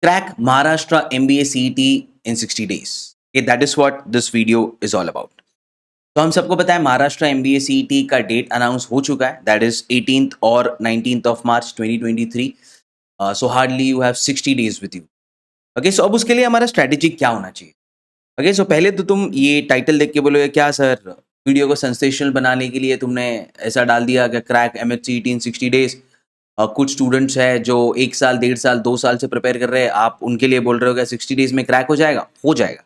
Crack Maharashtra MBA CET in 60 days. Okay, that is what this video is all about. तो हम सबको पता है महाराष्ट्र एमबीए सीईटी का डेट अनाउंस हो चुका है, दैट इज 18th और 19th of March 2023. So hardly you have 60 days with you. Okay, so अब उसके लिए हमारा स्ट्रैटेजी क्या होना चाहिए? ओके, सो पहले तो तुम ये टाइटल देख के बोलोगे क्या सर, वीडियो को सेंसेशनल बनाने के लिए तुमने ऐसा डाल दिया कि क्रैक एमएचसीईटी इन 60 डेज. कुछ स्टूडेंट्स हैं जो 1 साल 1.5 साल 2 साल से प्रिपेयर कर रहे हैं, आप उनके लिए बोल रहे हो कि 60 डेज में क्रैक हो जाएगा? हो जाएगा.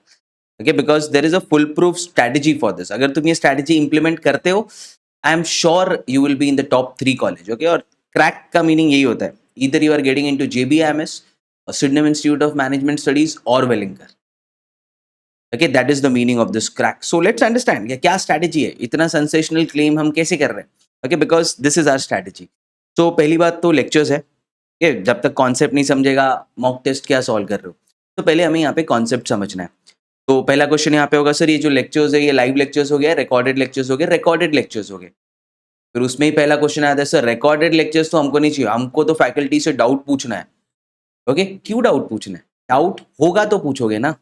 Okay, because there is a full proof strategy for this. अगर तुम ये स्ट्रैटेजी इंप्लीमेंट करते हो, I am sure you will be in the top 3 college. Okay, और क्रैक का मीनिंग यही होता है, either you are getting into JBIMS, Sydenham Institute of Management Studies और Welingkar. Okay, that is the meaning of this crack. So let's understand क्या strategy है. इतना sensational claim हम कैसे कर रहे हैं? Okay, because this is our strategy. तो पहली बात तो लेक्चर्स है. ओके, जब तक कॉन्सेप्ट नहीं समझेगा मॉक टेस्ट क्या सॉल्व कर रहे हो. तो पहले हमें यहाँ पे कॉन्सेप्ट समझना है. तो पहला क्वेश्चन यहाँ पे होगा, सर ये जो लेक्चर्स है ये लाइव लेक्चर्स हो गया, रिकॉर्डेड लेक्चर्स हो गए? रिकॉर्डेड लेक्चर्स हो गए. फिर उसमें ही पहला क्वेश्चन आता है, सर रिकॉर्डेड लेक्चर्स तो हमको नहीं चाहिए, हमको तो फैकल्टी से डाउट पूछना है. ओके, क्यों डाउट पूछना है? डाउट होगा तो पूछोगे ना.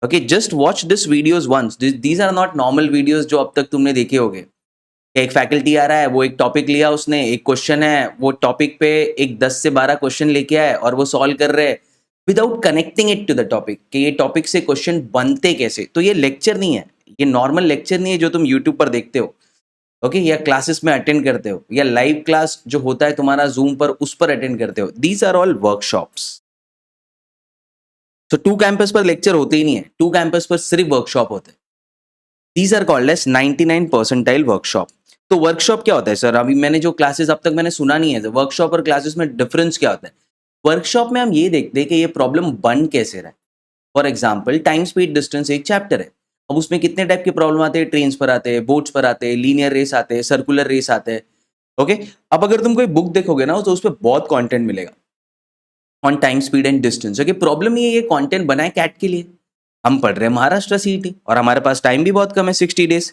Okay, just watch this videos once. These are not normal videos जो अब तक तुमने देखे होंगे. एक फैकल्टी आ रहा है, वो एक टॉपिक लिया, उसने एक क्वेश्चन है, वो टॉपिक पे एक 10 से 12 क्वेश्चन लेके आए और वो सॉल्व कर रहे हैं without connecting it to the topic कि ये टॉपिक से क्वेश्चन बनते कैसे. तो ये लेक्चर नहीं है, ये नॉर्मल लेक्चर नहीं है जो तुम यूट्यूब पर देखते हो. ओके, या क्लासेस में अटेंड करते हो, या लाइव क्लास जो होता है तुम्हारा जूम पर उस पर अटेंड करते हो. These are all workshops. तो 2 कैंपस पर लेक्चर होते ही नहीं है, 2 कैंपस पर सिर्फ वर्कशॉप होते हैं. These are called as 99 percentile workshop. तो वर्कशॉप क्या होता है सर? अभी मैंने जो क्लासेस अब तक मैंने सुना नहीं है, वर्कशॉप और क्लासेस में डिफरेंस क्या होता है? वर्कशॉप में हम ये देखते हैं कि ये प्रॉब्लम बन कैसे रहा है. For example, time speed distance एक चैप्टर है. अब उसमें कितने टाइप के प्रॉब्लम आते हैं? ट्रेन्स पर आते हैं, बोट्स पर आते हैं, लीनियर रेस आते हैं, सर्कुलर रेस आते हैं. ओके, अब अगर तुम कोई बुक देखोगे ना तो उस पर बहुत कंटेंट मिलेगा on time speed and distance. Okay, problem ये कंटेंट बना है कैट के लिए. हम पढ़ रहे हैं महाराष्ट्र सीईटी और हमारे पास टाइम भी बहुत कम है, 60 डेज.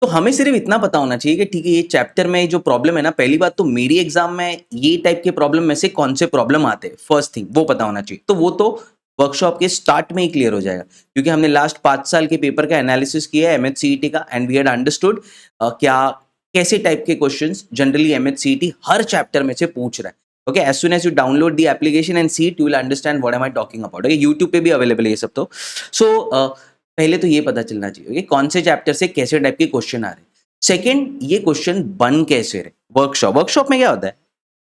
तो हमें सिर्फ इतना पता होना चाहिए कि ठीक है, ये चैप्टर में जो प्रॉब्लम है ना, पहली बात तो मेरी एग्जाम में ये टाइप के प्रॉब्लम में से कौन से प्रॉब्लम आते हैं, फर्स्ट थिंग वो पता होना चाहिए. तो वो तो वर्कशॉप के स्टार्ट में ही क्लियर हो जाएगा, क्योंकि हमने लास्ट 5 साल के पेपर का एनालिसिस किया है एमएचसीईटी का, एंड वी हैड अंडरस्टूड क्या कैसे टाइप के क्वेश्चंस जनरली एमएचसीईटी हर चैप्टर में से पूछ रहा है. Okay, as soon as you download the application and see it, you will understand what am I talking about. Okay, YouTube पे भी अवेलेबल है ये सब. तो सो पहले तो ये पता चलना चाहिए okay, कौन से चैप्टर से कैसे टाइप के क्वेश्चन आ रहे हैं. सेकेंड, ये क्वेश्चन बन कैसे रहे. वर्कशॉप में क्या होता है,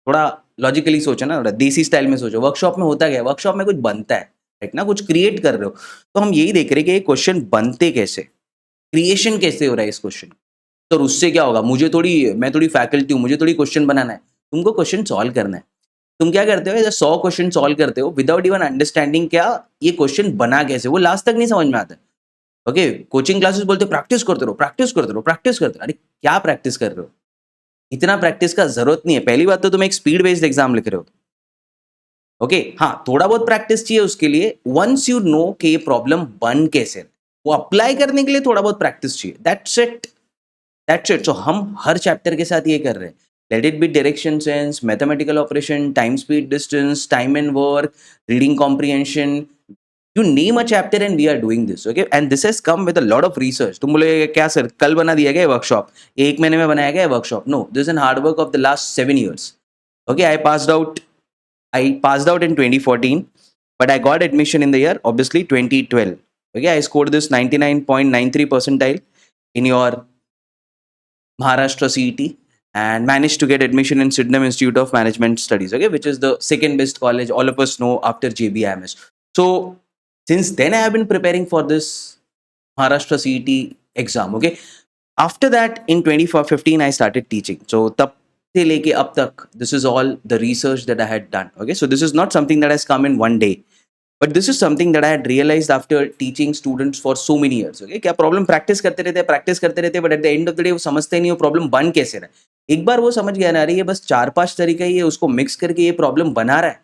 थोड़ा लॉजिकली सोचो ना, थोड़ा देसी स्टाइल में सोचो. वर्कशॉप में होता क्या है? वर्कशॉप में कुछ बनता है, राइट ना, कुछ क्रिएट कर रहे हो. तो हम यही देख रहे हैं कि ये क्वेश्चन बनते कैसे, क्रिएशन कैसे हो रहा है इस क्वेश्चन. तो उससे क्या होगा, मैं थोड़ी फैकल्टी हूँ, मुझे थोड़ी क्वेश्चन बनाना है. तुमको क्वेश्चन सॉल्व करना है. तुम क्या करते हो, 100 क्वेश्चन सॉल्व करते हो विदाउट इवन अंडरस्टैंडिंग क्या ये क्वेश्चन बना कैसे, वो लास्ट तक नहीं समझ में आता है. ओके, कोचिंग क्लासेस बोलते हो प्रैक्टिस करते रहो, प्रैक्टिस करते रहो, प्रैक्टिस करते रहो. अरे क्या प्रैक्टिस कर रहे हो? इतना प्रैक्टिस का जरूरत नहीं है. पहली बात तो तुम एक स्पीड बेस्ड एग्जाम लिख रहे हो. ओके, हाँ, थोड़ा बहुत प्रैक्टिस चाहिए उसके लिए. वंस यू नो कि ये प्रॉब्लम बन कैसे, वो अप्लाई करने के लिए थोड़ा बहुत प्रैक्टिस चाहिए. That's it, that's it. So हम हर चैप्टर के साथ ये कर रहे हैं. Let it be direction sense, mathematical operation, time speed distance, time and work, reading comprehension. You name a chapter and we are doing this, okay? And this has come with a lot of research. तुम बोले क्या sir कल बना दिया गया workshop, 1 महीने में बनाया गया workshop? No, this is an hard work of the last 7 years. Okay, I passed out in 2014, but I got admission in the year obviously 2012. Okay, I scored this 99.93 percentile in your Maharashtra CET and managed to get admission in Sydenham Institute of Management Studies, okay, which is the second best college all of us know after JBIMS. So since then I have been preparing for this Maharashtra CET exam. Okay, after that in 2015 I started teaching. So tab se leke ab tak, this is all the research that I had done. Okay, so this is not something that has come in one day, but this is something that I had realized after teaching students for so many years. Okay, क्या problem practice करते रहते, but at the end of the day वो समझते नहीं वो problem बन कैसे रहा है. एक बार वो समझ गया ना, रही है बस 4-5 तरीका ही है, उसको मिक्स करके ये प्रॉब्लम बना रहा है,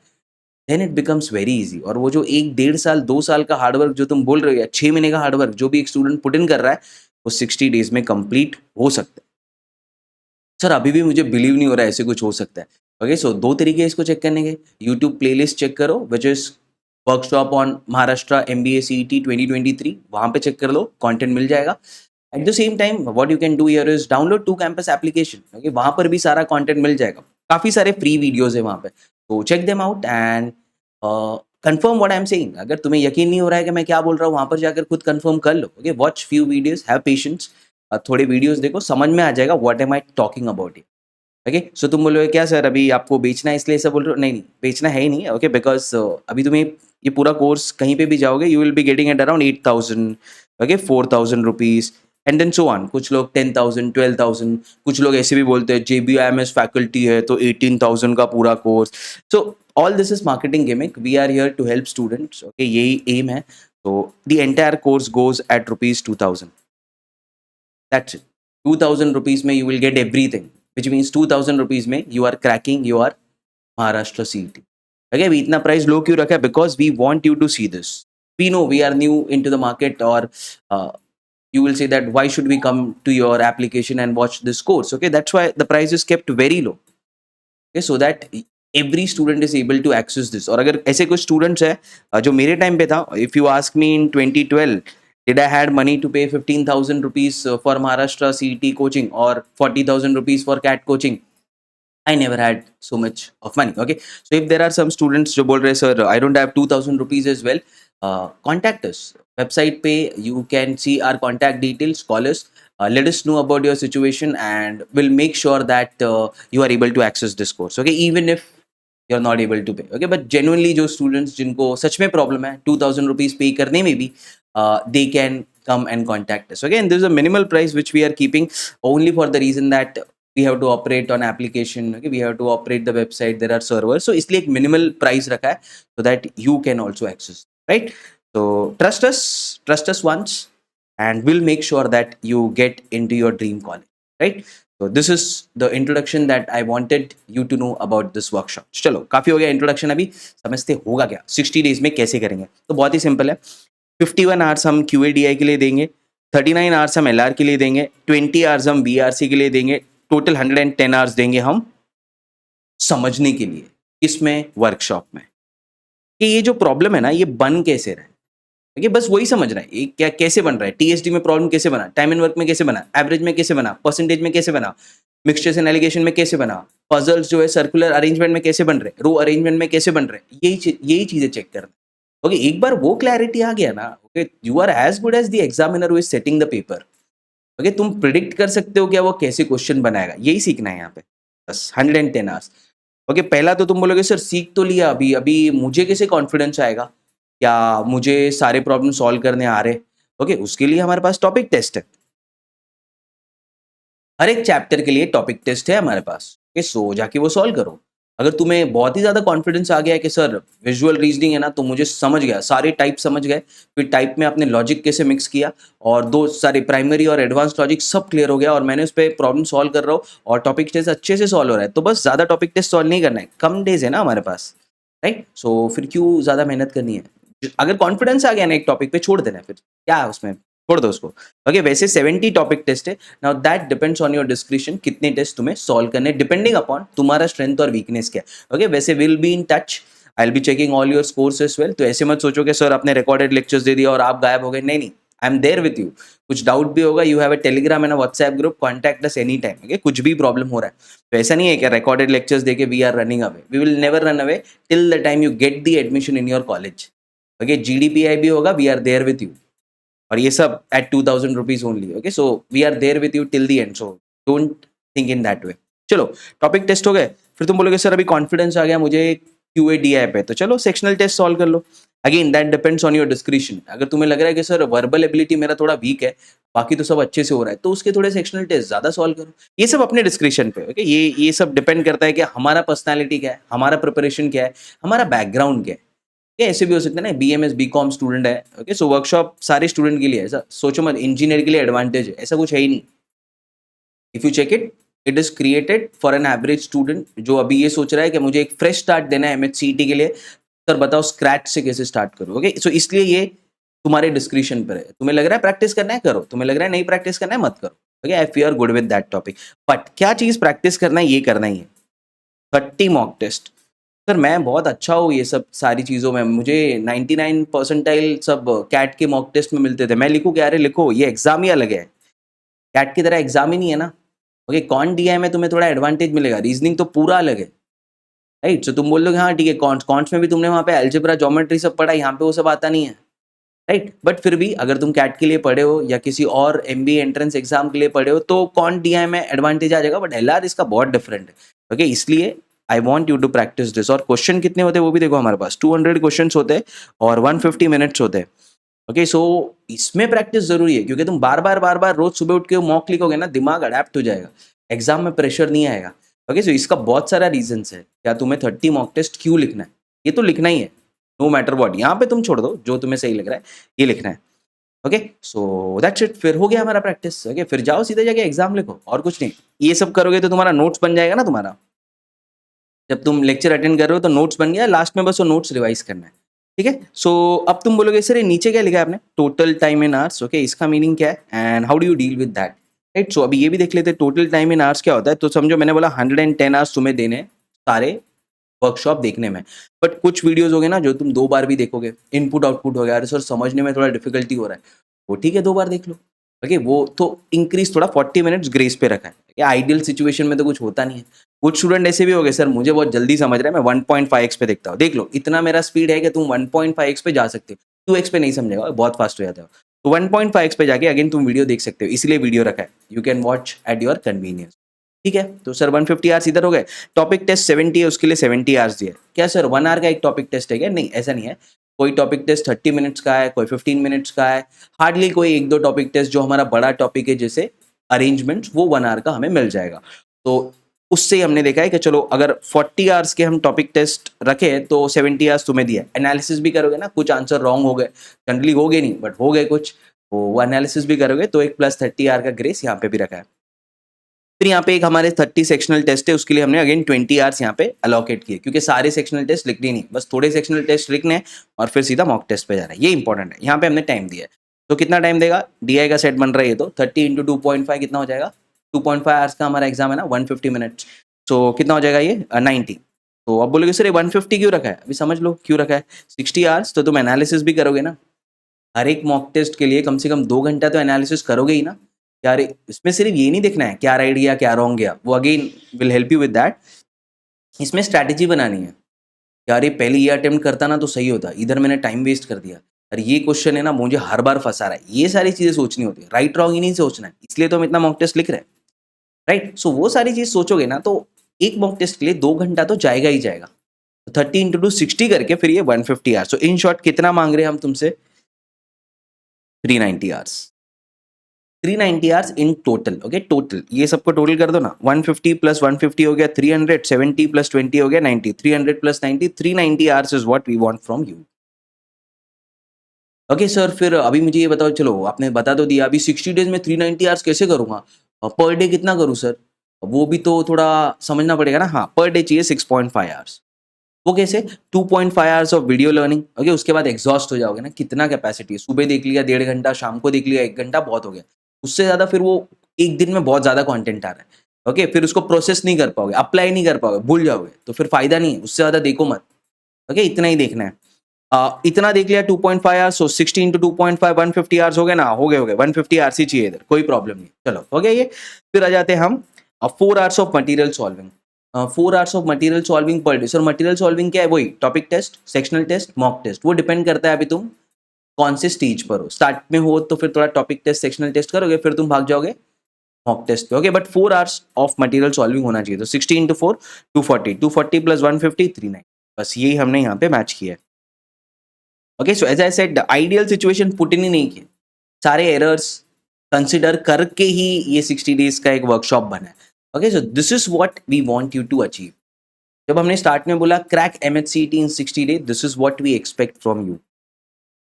then it becomes very easy. और वो जो 1-1.5 साल 2 साल का हार्डवर्क जो तुम बोल रहे हो, या 6 महीने का हार्डवर्क जो भी एक स्टूडेंट पुट इन कर रहा है, वो 60 डेज में कंप्लीट हो सकता है. सर अभी भी मुझे बिलीव नहीं हो रहा है ऐसे कुछ हो सकता है. ओके, सो 2 तरीके हैं इसको चेक करने के। यूट्यूब प्लेलिस्ट चेक करो which is workshop on Maharashtra MBA CET 2023, वहाँ पे चेक कर लो, कंटेंट मिल जाएगा। At the same time what you can do here is download two campus application. Okay, वहाँ पर भी सारा कंटेंट मिल जाएगा, काफ़ी सारे फ्री वीडियोज़ है वहाँ पे, तो check them out and confirm what I am saying. अगर तुम्हें यकीन नहीं हो रहा है कि मैं क्या बोल रहा हूँ, वहाँ पर जाकर खुद कंफर्म कर लो। Okay, watch few videos, have patience, थोड़े वीडियोज़ देखो, समझ में आ जाएगा what am I talking about it. Okay, so तुम बोलोगे क्या सर अभी आपको बेचना है इसलिए ऐसा बोल रहे हो? नहीं, नहीं, बेचना है ही नहीं। ओके, बिकॉज़ अभी तुम्हें ये पूरा कोर्स कहीं पे भी जाओगे, you will be getting at around 8,000, okay, 4,000 rupees and then so on. कुछ लोग 10,000, 12,000, कुछ लोग ऐसे भी बोलते हैं जेबीआईएमएस फैकल्टी है तो 18,000 का पूरा course. So all this is marketing gimmick, we are here to help students. Okay, यही एम है। तो the entire course goes at rupees 2,000, that's it. 2,000 rupees में you will get everything, which means 2,000 rupees में you are cracking your Maharashtra CET. Okay, we इतना price low क्यों रखा है? Because we want you to see this. We know we are new into the market, or uh, you will say that why should we come to your application and watch this course? Okay, that's why the price is kept very low. Okay, so that every student is able to access this. और अगर ऐसे कुछ students है जो मेरे time पे था, if you ask me in 2012, did I had money to pay 15,000 rupees for Maharashtra CET coaching or 40,000 rupees for CAT coaching? I never had so much of money. Okay, so if there are some students जो बोल रहे sir I don't have 2,000 rupees as well, contact us. Website पे you can see our contact details. Call us. Let us know about your situation and we'll make sure that you are able to access this course. Okay, even if you're not able to pay. Okay, but genuinely जो students जिनको सच में problem है 2,000 rupees pay करने में भी, they can come and contact us. Okay, and there's a minimal price which we are keeping only for the reason that we have to operate on application. Okay, we have to operate the website, there are servers, so इसलिए एक minimal price रखा है so that you can also access, right? So trust us once and we'll make sure that you get into your dream college, right? So this is the introduction that I wanted you to know about this workshop. चलो काफी हो गया introduction, अभी समझते होगा क्या 60 days में कैसे करेंगे। तो बहुत ही सिंपल है, 51 आवर्स हम QADI के लिए देंगे, 39 आवर्स हम LR के लिए देंगे, 20 आवर्स हम BRC के लिए देंगे, टोटल 110 आवर्स देंगे हम समझने के लिए। इसमें वर्कशॉप में कि ये जो प्रॉब्लम है ना ये बन कैसे रहा है। देखिए बस वही समझना है, ये क्या कैसे बन रहा है, टीएसडी में प्रॉब्लम कैसे बना, टाइम एंड वर्क में कैसे बना, एवरेज में कैसे बना, परसेंटेज में कैसे बना, मिक्सचर्स एंड एलिगेशन में कैसे बना, पजल्स जो है सर्कुलर अरेंजमेंट में कैसे बन रहे, रो अरेंजमेंट में कैसे बन रहे, यही चीजें चेक करना। ओके, एक बार वो क्लैरिटी आ गया ना, okay, you are as good as the examiner who is setting the paper. Okay, तुम प्रिडिक्ट कर सकते हो क्या वो कैसे क्वेश्चन बनाएगा, यही सीखना है यहाँ पे। बस 110 आवर्स। ओके, पहला तो तुम बोलोगे सर सीख तो लिया, अभी अभी मुझे कैसे कॉन्फिडेंस आएगा, क्या मुझे सारे प्रॉब्लम सॉल्व करने आ रहे? ओके, उसके लिए हमारे पास टॉपिक टेस्ट है। हर एक चैप्टर के लिए टॉपिक टेस्ट है हमारे पास। ओके, सो जाके वो सॉल्व करो। अगर तुम्हें बहुत ही ज़्यादा कॉन्फिडेंस आ गया है कि सर विजुअल रीजनिंग है ना, तो मुझे समझ गया, सारे टाइप समझ गए, फिर टाइप में आपने लॉजिक कैसे मिक्स किया और दो सारे प्राइमरी और एडवांस लॉजिक सब क्लियर हो गया और मैंने उस पर प्रॉब्लम सॉल्व कर रहा हूँ और टॉपिक टेस्ट अच्छे से सॉल्व हो रहा है, तो बस ज़्यादा टॉपिक टेस्ट सॉल्व नहीं करना है, कम डेज है ना हमारे पास, राइट? सो फिर क्यों ज़्यादा मेहनत करनी है? अगर कॉन्फिडेंस आ गया ना एक टॉपिक पे, छोड़ देना है, फिर क्या है उसमें, छोड़ दो उसको। ओके, वैसे 70 टॉपिक टेस्ट है। Now that depends on your description, कितने टेस्ट तुम्हें सॉल्व करने, डिपेंडिंग अपॉन तुम्हारा स्ट्रेंथ और वीकनेस क्या है। ओके, वैसे will be in touch, I will be checking all your scores as well. तो ऐसे मत सोचो कि सर आपने रिकॉर्डेड लेक्चर्स दे दिया और आप गायब हो गए, नहीं नहीं, I am there with you. कुछ डाउट भी होगा, you have a Telegram and a WhatsApp group, contact us any time. Okay, कुछ भी प्रॉब्लम हो रहा है तो ऐसा नहीं है कि रिकॉर्डेड लेक्चर्स देके we are running away, we will never run away till the time you get the admission in your college. Okay, GDPI भी होगा, we are there with you, और ये सब at 2,000 rupees only. Okay, so we are there with you till the end, so don't think in that way. चलो topic test हो गए, फिर तुम बोलोगे सर अभी कॉन्फिडेंस आ गया मुझे QADI पे, तो चलो सेक्शनल टेस्ट सॉल्व कर लो। Again that depends on your description. अगर तुम्हें लग रहा है कि सर वर्बल एबिलिटी मेरा थोड़ा वीक है, बाकी तो सब अच्छे से हो रहा है, तो उसके थोड़े सेक्शनल टेस्ट ज्यादा सॉल्व करो। ये सब अपने डिस्क्रिप्शन पे। ओके, ये सब डिपेंड करता है कि हमारा पर्सनैलिटी क्या है, हमारा प्रिपरेशन क्या है, हमारा बैकग्राउंड क्या है। ये ऐसे भी हो सकता है ना, BMS BCom स्टूडेंट है, ओके, सो वर्कशॉप सारे स्टूडेंट के लिए है, ऐसा सोचो मत इंजीनियर के लिए एडवांटेज है, ऐसा कुछ है ही नहीं। If you check it, it is created for an average student जो अभी ये सोच रहा है कि मुझे एक फ्रेश स्टार्ट देना है MHCET के लिए, सर बताओ स्क्रैच से कैसे स्टार्ट करो। ओके, सो इसलिए ये तुम्हारे डिस्क्रिप्शन पर है। तुम्हें लग रहा है प्रैक्टिस करना है, करो, तुम्हें लग रहा है नहीं प्रैक्टिस करना है, मत करो। Okay, if you are good with that topic, but क्या चीज प्रैक्टिस करना है, ये करना ही है। 30 मॉक टेस्ट। सर मैं बहुत अच्छा हूँ ये सब सारी चीज़ों में, मुझे 99 परसेंटाइल सब कैट के मॉक टेस्ट में मिलते थे। मैं लिखूँ क्या? अरे लिखो, ये एग्जाम ही अलग है, कैट की तरह एग्जाम ही नहीं है ना। ओके, कौन दिया है में तुम्हें थोड़ा एडवांटेज मिलेगा, रीजनिंग तो पूरा अलग है, राइट। सो तुम बोल लोगे हाँ ठीक है, कॉन्ट्स कॉन्ट्स में भी तुमने वहाँ पे अलजेब्रा ज्योमेट्री सब पढ़ा, यहाँ पे वो सब आता नहीं है, राइट। बट फिर भी अगर तुम कैट के लिए पढ़े हो या किसी और एमबीए एंट्रेंस एग्जाम के लिए पढ़े हो तो कौन डीआई में एडवांटेज आ जाएगा, बट एलआर इसका बहुत डिफरेंट है। ओके, इसलिए I want you to practice this. और क्वेश्चन कितने होते हैं वो भी देखो, हमारे पास 200 क्वेश्चन होते हैं और 150 मिनट्स होते हैं। ओके, सो इसमें प्रैक्टिस जरूरी है, क्योंकि तुम बार बार रोज सुबह उठ के मॉक लिखोगे ना, दिमाग अडेप्ट हो जाएगा, एग्जाम में प्रेशर नहीं आएगा। ओके, सो इसका बहुत सारा रीजंस है क्या तुम्हें 30 मॉक टेस्ट क्यों लिखना है। ये तो लिखना ही है, नो मैटर व्हाट। यहाँ पे तुम छोड़ दो, जो तुम्हें सही लग रहा है ये लिखना है। ओके, सो दैट्स इट, फिर हो गया हमारा प्रैक्टिस। ओके, फिर जाओ सीधे जाके एग्जाम लिखो, और कुछ नहीं। ये सब करोगे तो तुम्हारा नोट्स बन जाएगा ना तुम्हारा, जब तुम लेक्चर अटेंड कर रहे हो तो नोट्स बन गया, लास्ट में बस वो नोट्स रिवाइज करना है। ठीक है, सो अब तुम बोलोगे सर ये नीचे क्या लिखा है आपने, total time in hours. Okay, इसका मीनिंग क्या है and how do you deal with that, right. So अभी ये भी देख लेते हैं टोटल टाइम इन आवर्स क्या होता है। तो समझो मैंने बोला 110 आवर्स तुम्हें देने हैं सारे वर्कशॉप देखने में, बट कुछ वीडियोस हो गए ना जो तुम 2 बार भी देखोगे, इनपुट आउटपुट हो गया, अरे सर समझने में थोड़ा डिफिकल्टी हो रहा है, वो ठीक है 2 बार देख लो। ओके, वो तो इंक्रीज थोड़ा 40 मिनट्स ग्रेस पे रखा है। या आइडियल सिचुएशन में तो कुछ होता नहीं है। कुछ स्टूडेंट ऐसे भी हो गए, सर मुझे बहुत जल्दी समझ रहा है, मैं 1.5x पे देखता हूँ। देख लो, इतना मेरा स्पीड है कि तुम 1.5x पे जा सकते हो, 2x पे नहीं समझेगा, बहुत फास्ट हो जाता है। तो 1.5x पे जाके अगेन तुम वीडियो देख सकते हो, इसलिए वीडियो रखा है, you can watch at your convenience. ठीक है, तो सर 150 आवर्स इधर हो गए। टॉपिक टेस्ट 70 है, उसके लिए 70 आवर्स दिए। क्या सर 1 आवर का एक टॉपिक टेस्ट है क्या? नहीं, ऐसा नहीं है। कोई टॉपिक टेस्ट 30 मिनट्स का है, कोई 15 मिनट्स का है, हार्डली कोई 1-2 टॉपिक टेस्ट जो हमारा बड़ा टॉपिक है जैसे अरेंजमेंट्स, वो 1 आवर का हमें मिल जाएगा। तो उससे हमने देखा है कि चलो अगर 40 आवर्स के हम टॉपिक टेस्ट रखे तो 70 आवर्स तुम्हें दिया। एनालिसिस भी करोगे ना, कुछ आंसर रॉन्ग हो गए, जनरली हो गए नहीं बट हो गए कुछ, वो एनालिसिस भी करोगे तो एक प्लस 30 आवर का ग्रेस यहाँ पे भी रखा है। फिर यहाँ पे एक हमारे 30 सेक्शनल टेस्ट है, उसके लिए हमने अगेन 20 आवर्स यहाँ पे अलोकेट किए, क्योंकि सारे सेक्शनल टेस्ट लिखने नहीं, बस थोड़े सेक्शनल टेस्ट लिखने हैं और फिर सीधा मॉक टेस्ट पे जाना है। ये इंपॉर्टेंट है, यहाँ पे हमने टाइम दिया है। तो कितना टाइम देगा, डीआई का सेट बन रहा है ये, तो 30 इंटू 2.5 कितना हो जाएगा, 2.5 आवर्स का हमारा एग्जाम है ना, 150 मिनट्स। सो कितना हो जाएगा ये 90। तो अब बोलोगे सर ये 150 क्यों रखा है, अभी समझ लो क्यों रखा है। 60 आवर्स तो तुम एनालिसिस भी करोगे ना, हर एक मॉक टेस्ट के लिए कम से कम 2 घंटा तो एनालिसिस करोगे ही ना। यार इसमें सिर्फ ये नहीं देखना है क्या राइट गया क्या रॉन्ग गया, वो again will help you with that. इसमें स्ट्रैटेजी बनानी है, यार ये पहले ये अटेम्प्ट करता ना तो सही होता, इधर मैंने टाइम वेस्ट कर दिया, और ये क्वेश्चन है ना मुझे हर बार फंसा रहा है। ये सारी चीजें सोचनी होती है, राइट रॉन्ग ही नहीं सोचना है, इसलिए तो हम इतना मॉक टेस्ट लिख रहे हैं, राइट। सो वो सारी चीज सोचोगे ना तो एक मॉक टेस्ट के लिए 2 घंटा तो जाएगा ही जाएगा। 30 इंटू 2 60 करके फिर ये 150 आवर्स। सो इन शॉर्ट कितना मांग रहे हैं हम तुमसे, 390 hours. 390 hours in total. Okay, total ये सबको टोटल कर दो ना, 150 प्लस 150 हो गया 300, 70 प्लस 20 हो गया 90, 300 plus 90, 390 hours is what we want from you. Okay sir, फिर अभी मुझे ये बताओ, चलो आपने बता तो दिया, अभी 60 डेज में 390 आवर्स कैसे करूंगा, पर डे कितना करूं सर, वो भी तो थोड़ा समझना पड़ेगा ना। हाँ, पर डे चाहिए 6.5 आवर्स। वो कैसे, 2.5 hours of video learning. Okay, उसके बाद एग्जॉस्ट हो जाओगे ना, कितना कैपेसिटी है, सुबह देख लिया 1.5 घंटा, शाम को देख लिया 1 घंटा, बहुत हो गया। उससे ज़्यादा फिर वो एक दिन में बहुत ज़्यादा कंटेंट आ रहा है। ओके, फिर उसको प्रोसेस नहीं कर पाओगे, अप्लाई नहीं कर पाओगे, भूल जाओगे, तो फिर फायदा नहीं है, उससे ज़्यादा देखो मत। ओके, इतना ही देखना है। इतना देख लिया 2.5 आवर्स, सो 60 इंटू 2.5 150 आवर्स हो गए ना, हो गए 150 आवर्स ही चाहिए इधर, कोई प्रॉब्लम नहीं। चलो हो गया ये। फिर आ जाते हैं हम 4 hours of material solving. 4 hours of material solving per day. Sir material solving क्या है, वही topic test, sectional test, mock test, वो डिपेंड करता है अभी तुम कौन से स्टेज पर हो। स्टार्ट में हो तो फिर थोड़ा टॉपिक टेस्ट सेक्शनल टेस्ट करोगे, फिर तुम भाग जाओगे मॉक टेस्ट पे। Okay, but 4 hours of material solving होना चाहिए। तो 60 इंटू 4 240, 240 प्लस 150 390, बस यही हमने यहाँ पे मैच किया है। Okay, so as I said ideal situation put in ही नहीं किए, सारे एरर्स कंसिडर करके ही ये 60 डेज का एक वर्कशॉप बना है। Okay, so this is what we want you to achieve. जब हमने स्टार्ट में बोला crack MHCET in 60 days, this is what we expect from you.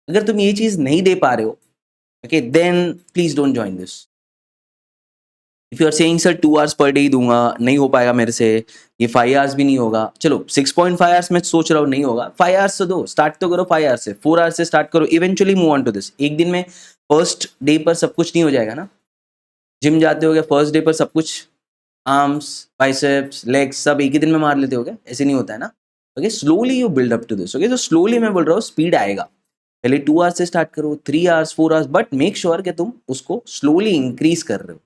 अगर तुम ये चीज नहीं दे पा रहे हो, okay, then please don't join this. If you are saying sir 2 hours per day ही दूंगा, नहीं हो पाएगा मेरे से, ये 5 आवर्स भी नहीं होगा, चलो 6.5 आवर्स मैं सोच रहा हूँ नहीं होगा, 5 आवर्स से दो, स्टार्ट तो करो 5 आवर्स से, 4 आवर्स से स्टार्ट करो, eventually move on to this. एक दिन में फर्स्ट डे पर सब कुछ नहीं हो जाएगा ना, जिम जाते हो गया फर्स्ट डे पर सब कुछ आर्म्स, बाइसेप्स, लेग्स सब एक ही दिन में मार लेते हो क्या? ऐसे नहीं होता है ना। Okay, slowly you build up to this. Okay, तो स्लोली मैं बोल रहा हूँ स्पीड आएगा। पहले 2 आवर्स से स्टार्ट करो, 3 hours, 4 hours, but make sure कि तुम उसको स्लोली इंक्रीज कर रहे हो।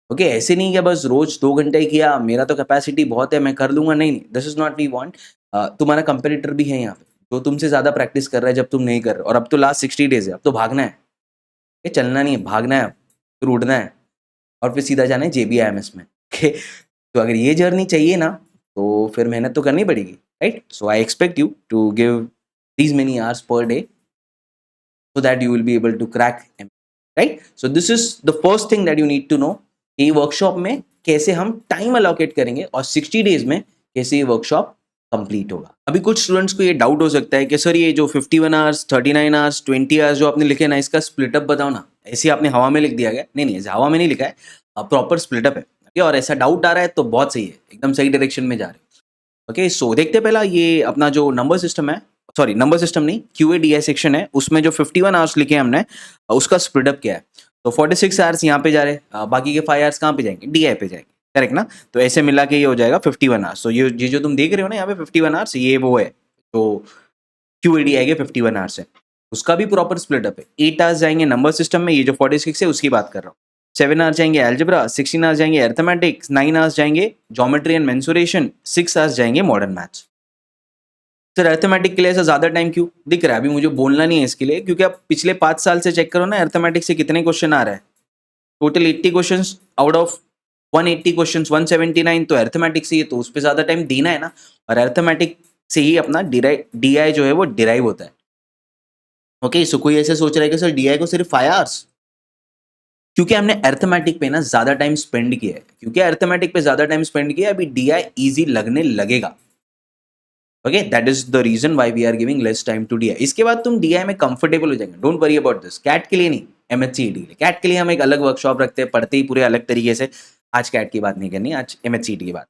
ओके, ऐसे नहीं कि बस रोज 2 घंटे ही किया, मेरा तो कैपेसिटी बहुत है, मैं कर लूंगा। नहीं नहीं, this is not we want. तुम्हारा कंपेटिटर भी है यहाँ पे, जो तुमसे ज्यादा प्रैक्टिस कर रहा है जब तुम नहीं कर रहे हो। और अब तो लास्ट 60 डेज है, अब तो भागना है। ये चलना नहीं है, भागना है, फिर उड़ना है, और फिर सीधा जाना है JBIMS में। ओके, तो अगर ये जर्नी चाहिए ना, तो फिर मेहनत तो करनी पड़ेगी, right? So I expect you to give these many hours per day so that you will be able to crack MBA, right? So this is the first thing that you need to know कि workshop में कैसे हम time allocate करेंगे और 60 days में कैसे ये workshop complete होगा। अभी कुछ स्टूडेंट्स को ये डाउट हो सकता है कि सर ये जो 51 आवर्स, 39 आवर्स, 20 आवर्स जो आपने लिखे ना, इसका स्प्लिटअप बताओ ना। ऐसे आपने हवा में लिख दिया गया? नहीं नहीं, ऐसे हवा में नहीं लिखा है, प्रॉपर स्प्लिटअप है। ओके, और ऐसा डाउट आ रहा है तो बहुत सही है, एकदम सही डायरेक्शन में जा रहे हैं। ओके, सो देखते पहला ये अपना जो नंबर सिस्टम है, सॉरी नंबर सिस्टम नहीं, QADI सेक्शन है, उसमें जो 51 आवर्स लिखे हैं हमने, उसका स्प्लिटअप क्या है। तो 46 आवर्स यहाँ पे जा रहे हैं, बाकी के 5 आवर्स कहाँ पे जाएंगे? DI पे जाएंगे, करेक्ट ना? तो ऐसे मिला के ये हो जाएगा 51 आवर्स। तो ये जो तुम देख रहे हो ना यहाँ पे 51 आवर्स, ये वो है तो QADI के 51 आवर्स है, उसका भी प्रॉपर स्प्लिटअप है। 8 आवर्स जाएंगे नंबर सिस्टम में, ये जो 46 है उसकी बात कर रहा हूँ। 7 आवर्स जाएंगे एल्जेब्रा, 16 आवर्स जाएंगे अरिथमेटिक्स, 9 आवर्स जाएंगे ज्योमेट्री एंड मेंसुरेशन, 6 आवर्स जाएंगे मॉडर्न मैथ्स। सर अरिथमेटिक के लिए ऐसा ज्यादा टाइम क्यों दिख रहा है? अभी मुझे बोलना नहीं है इसके लिए, क्योंकि आप पिछले 5 साल से चेक करो ना, अरिथमेटिक से कितने क्वेश्चन आ रहे हैं। Total 80 questions out of 180 questions, 179 तो अरिथमेटिक से ही है, तो उस पर ज्यादा टाइम देना है ना। और अरिथमेटिक से ही अपना DI जो है वो डिराइव होता है। ओके, सो कोई ऐसे सोच रहा है कि सर DI को सिर्फ 5 आवर्स, क्योंकि हमने अरिथमेटिक पे ना ज्यादा टाइम स्पेंड किया है, क्योंकि अरिथमेटिक पे ज्यादा टाइम स्पेंड किया है, अभी DI इजी लगने लगेगा। Okay, that is the reason why we are giving less time to DI। इसके बाद तुम DI में कंफर्टेबल हो जाएंगे, don't worry about this. CAT के लिए नहीं, MHCET के लिए। कैट के लिए हम एक अलग वर्कशॉप रखते हैं, पढ़ते ही पूरे अलग तरीके से। आज कैट की बात नहीं करनी, आज MHCET की बात।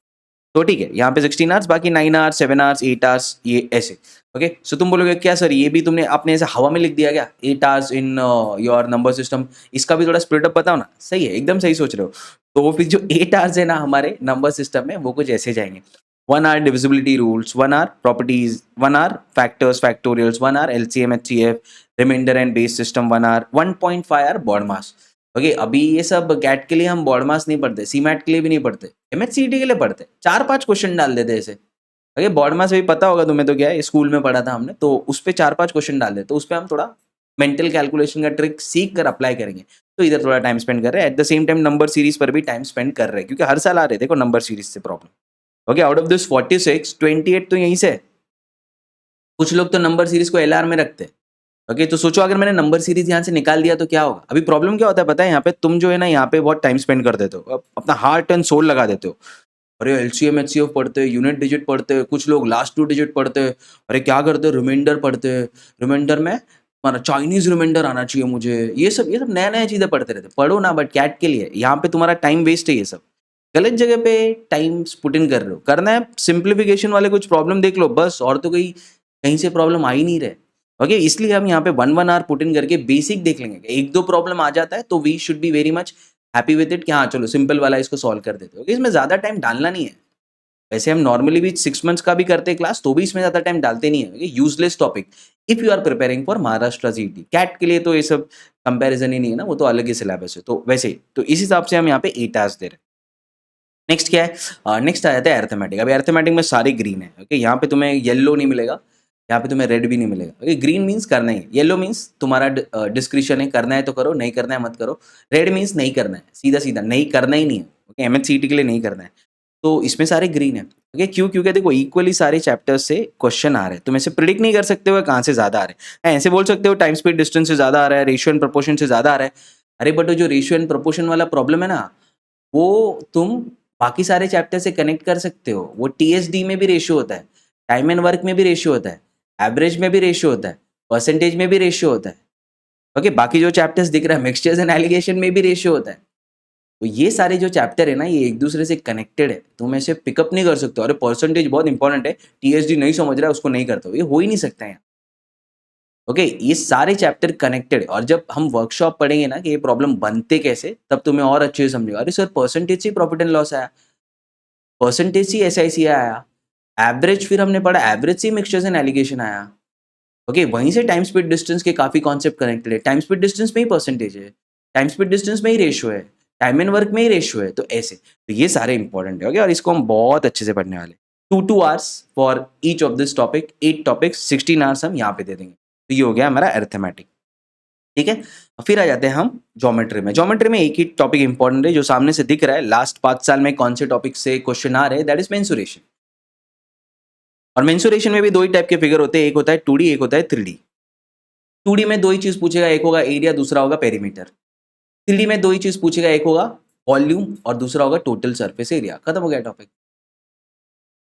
तो ठीक है, यहाँ पे 16 आवर्स, बाकी 9 आवर्स, 7 आवर्स, 8 आवर्स, ये ऐसे। ओके, सो तुम बोलोगे क्या सर ये भी तुमने आपने ऐसे हवा में लिख दिया क्या, 8 hours in your number system, इसका भी थोड़ा स्प्लिटअप बताओ ना। सही है, एकदम सही सोच रहे हो। तो फिर जो 8 आवर्स है ना हमारे नंबर सिस्टम में, वो कुछ ऐसे जाएंगे। 1 hour divisibility rules, 1 hour properties, 1 hour factors, factorials, 1 hour LCM, HCF, remainder and base system 1 hour, 1.5 hour board mass। Okay, अभी ये सब गैट के लिए हम बॉड मास नहीं पढ़ते, CMAT के लिए भी नहीं पढ़ते, MHCET के लिए पढ़ते, 4-5 क्वेश्चन डाल देते ऐसे। ओके, बॉड मास भी पता होगा तुम्हें, तो क्या है, स्कूल में पढ़ा था हमने, तो उस पर 4-5 क्वेश्चन डाल देते, तो उस पर हम थोड़ा मेंटल कैलकुलेशन का ट्रिक सीख कर अप्लाई करेंगे। तो इधर थोड़ा टाइम स्पेंड कर रहे हैं, eight the same time number series पर भी टाइम स्पेंड कर रहे हैं, क्योंकि हर साल आ रहे थे देखो नंबर सीरीज से problem. Okay, out of this 46, 28 तो यहीं से है। कुछ लोग तो नंबर सीरीज को LR में रखते हैं। ओके, तो सोचो अगर मैंने नंबर सीरीज यहाँ से निकाल दिया तो क्या होगा। अभी प्रॉब्लम क्या होता है पता है, यहाँ पे तुम जो है ना यहाँ पे बहुत टाइम स्पेंड कर देते हो, अपना हार्ट एंड सोल लगा देते हो। अरे LCM HCF पढ़ते हैं, यूनिट डिजिट पढ़ते हैं, कुछ लोग लास्ट 2 डिजिट पढ़ते हैं। अरे क्या करते हैं, रिमाइंडर पढ़ते हैं। रिमाइंडर में हमारा चाइनीज रिमाइंडर आना चाहिए मुझे, ये सब नया नया चीजें पढ़ते रहते। पढ़ो ना, बट कैट के लिए यहाँ पे तुम्हारा टाइम वेस्ट है। ये सब गलत जगह पे टाइम पुट इन कर रहे हो। करना है सिंप्लीफिकेशन वाले कुछ प्रॉब्लम देख लो बस, और तो कहीं कहीं से प्रॉब्लम आ ही नहीं रहे। ओके, इसलिए हम यहाँ पे 1 आवर पुट इन करके बेसिक देख लेंगे। एक दो प्रॉब्लम आ जाता है तो we should be very much happy with it कि हाँ चलो सिंपल वाला इसको सॉल्व कर देते हो। इसमें ज्यादा टाइम डालना नहीं है। वैसे हम नॉर्मली भी 6 मंथ्स का भी करते हैं क्लास, तो भी इसमें ज्यादा टाइम डालते नहीं है। Useless topic if you are preparing for Maharashtra CET। Cat के लिए तो ये सब कंपैरिजन ही नहीं है ना, वो तो अलग ही सिलेबस है। तो वैसे तो इस हिसाब से हम यहाँ पे 8 आवर्स दे रहे हैं। नेक्स्ट क्या है, नेक्स्ट आ जाता है अरिथमेटिक। अभी अरिथमेटिक में सारे ग्रीन है। ओके, यहाँ पे तुम्हें येलो नहीं मिलेगा, यहाँ पे तुम्हें रेड भी नहीं मिलेगा। ओके, ग्रीन मीन्स करना ही, येलो मीन्स तुम्हारा डिस्क्रिप्शन है, करना है तो करो, नहीं करना है मत करो। रेड मीन्स नहीं करना है, सीधा सीधा नहीं करना ही नहीं है। ओके, MHCET के लिए नहीं करना है, तो इसमें सारे ग्रीन है। ओके, क्यों? क्योंकि देखो इक्वली सारे चैप्टर्स से क्वेश्चन आ रहे हैं, तुम ऐसे प्रिडिक्ट नहीं कर सकते हो कहाँ से ज्यादा आ रहे हैं। ऐसे बोल सकते हो टाइम स्पीड डिस्टेंस से ज्यादा आ रहा है, रेशियो एंड प्रोपोर्शन से ज्यादा आ रहा है। अरे बट जो रेशियो एंड प्रोपोर्शन वाला प्रॉब्लम है ना, वो तुम बाकी सारे चैप्टर से कनेक्ट कर सकते हो। वो TSD में भी रेशियो होता है, टाइम एंड वर्क में भी रेशियो होता है, एवरेज में भी रेशियो होता है, परसेंटेज में भी रेशियो होता है। ओके, बाकी जो चैप्टर्स दिख रहा है मिक्सचर्स एंड एलिगेशन में भी रेशियो होता है। तो ये सारे जो चैप्टर है ना, ये एक दूसरे से कनेक्टेड है, तुम ऐसे पिकअप नहीं कर सकते। अरे परसेंटेज बहुत इंपॉर्टेंट है, TSD नहीं समझ रहा है उसको नहीं करते हो, ये हो ही नहीं सकता है। ओके ये सारे चैप्टर कनेक्टेड, और जब हम वर्कशॉप पढ़ेंगे ना कि ये प्रॉब्लम बनते कैसे, तब तुम्हें और अच्छे से समझेगा। अरे सर परसेंटेज से प्रॉफिट एंड लॉस आया, परसेंटेज से SIC आया, एवरेज फिर हमने पढ़ा, एवरेज से मिक्सचर्स एंड एलिगेशन आया। ओके वहीं से टाइम स्पीड डिस्टेंस के काफी कॉन्सेप्ट कनेक्टेड है। टाइम स्पीड डिस्टेंस में ही परसेंटेज है, टाइम स्पीड डिस्टेंस में ही रेशियो है, टाइम एंड वर्क में ही रेशियो है, तो ऐसे तो ये सारे इंपॉर्टेंट है। ओके और इसको हम बहुत अच्छे से पढ़ने वाले, 2 hours for each of this topic, 8 topics 16 hours हम यहाँ पे दे देंगे। तो ये हो गया हमारा अरिथमेटिक। ठीक है फिर आ जाते हैं हम ज्योमेट्री में। ज्योमेट्री में एक ही टॉपिक इंपॉर्टेंट है जो सामने से दिख रहा है, लास्ट 5 साल में कौन से टॉपिक से क्वेश्चन आ रहे हैं, दैट इज मेंसुरेशन। और मेंसुरेशन में भी दो ही टाइप के फिगर होते हैं, एक होता है 2D, एक होता है 3D। 2D में दो ही चीज पूछेगा, एक होगा एरिया, दूसरा होगा पेरीमीटर। 3D में दो ही चीज पूछेगा, एक होगा वॉल्यूम और दूसरा होगा टोटल सरफेस एरिया। खत्म हो गया टॉपिक।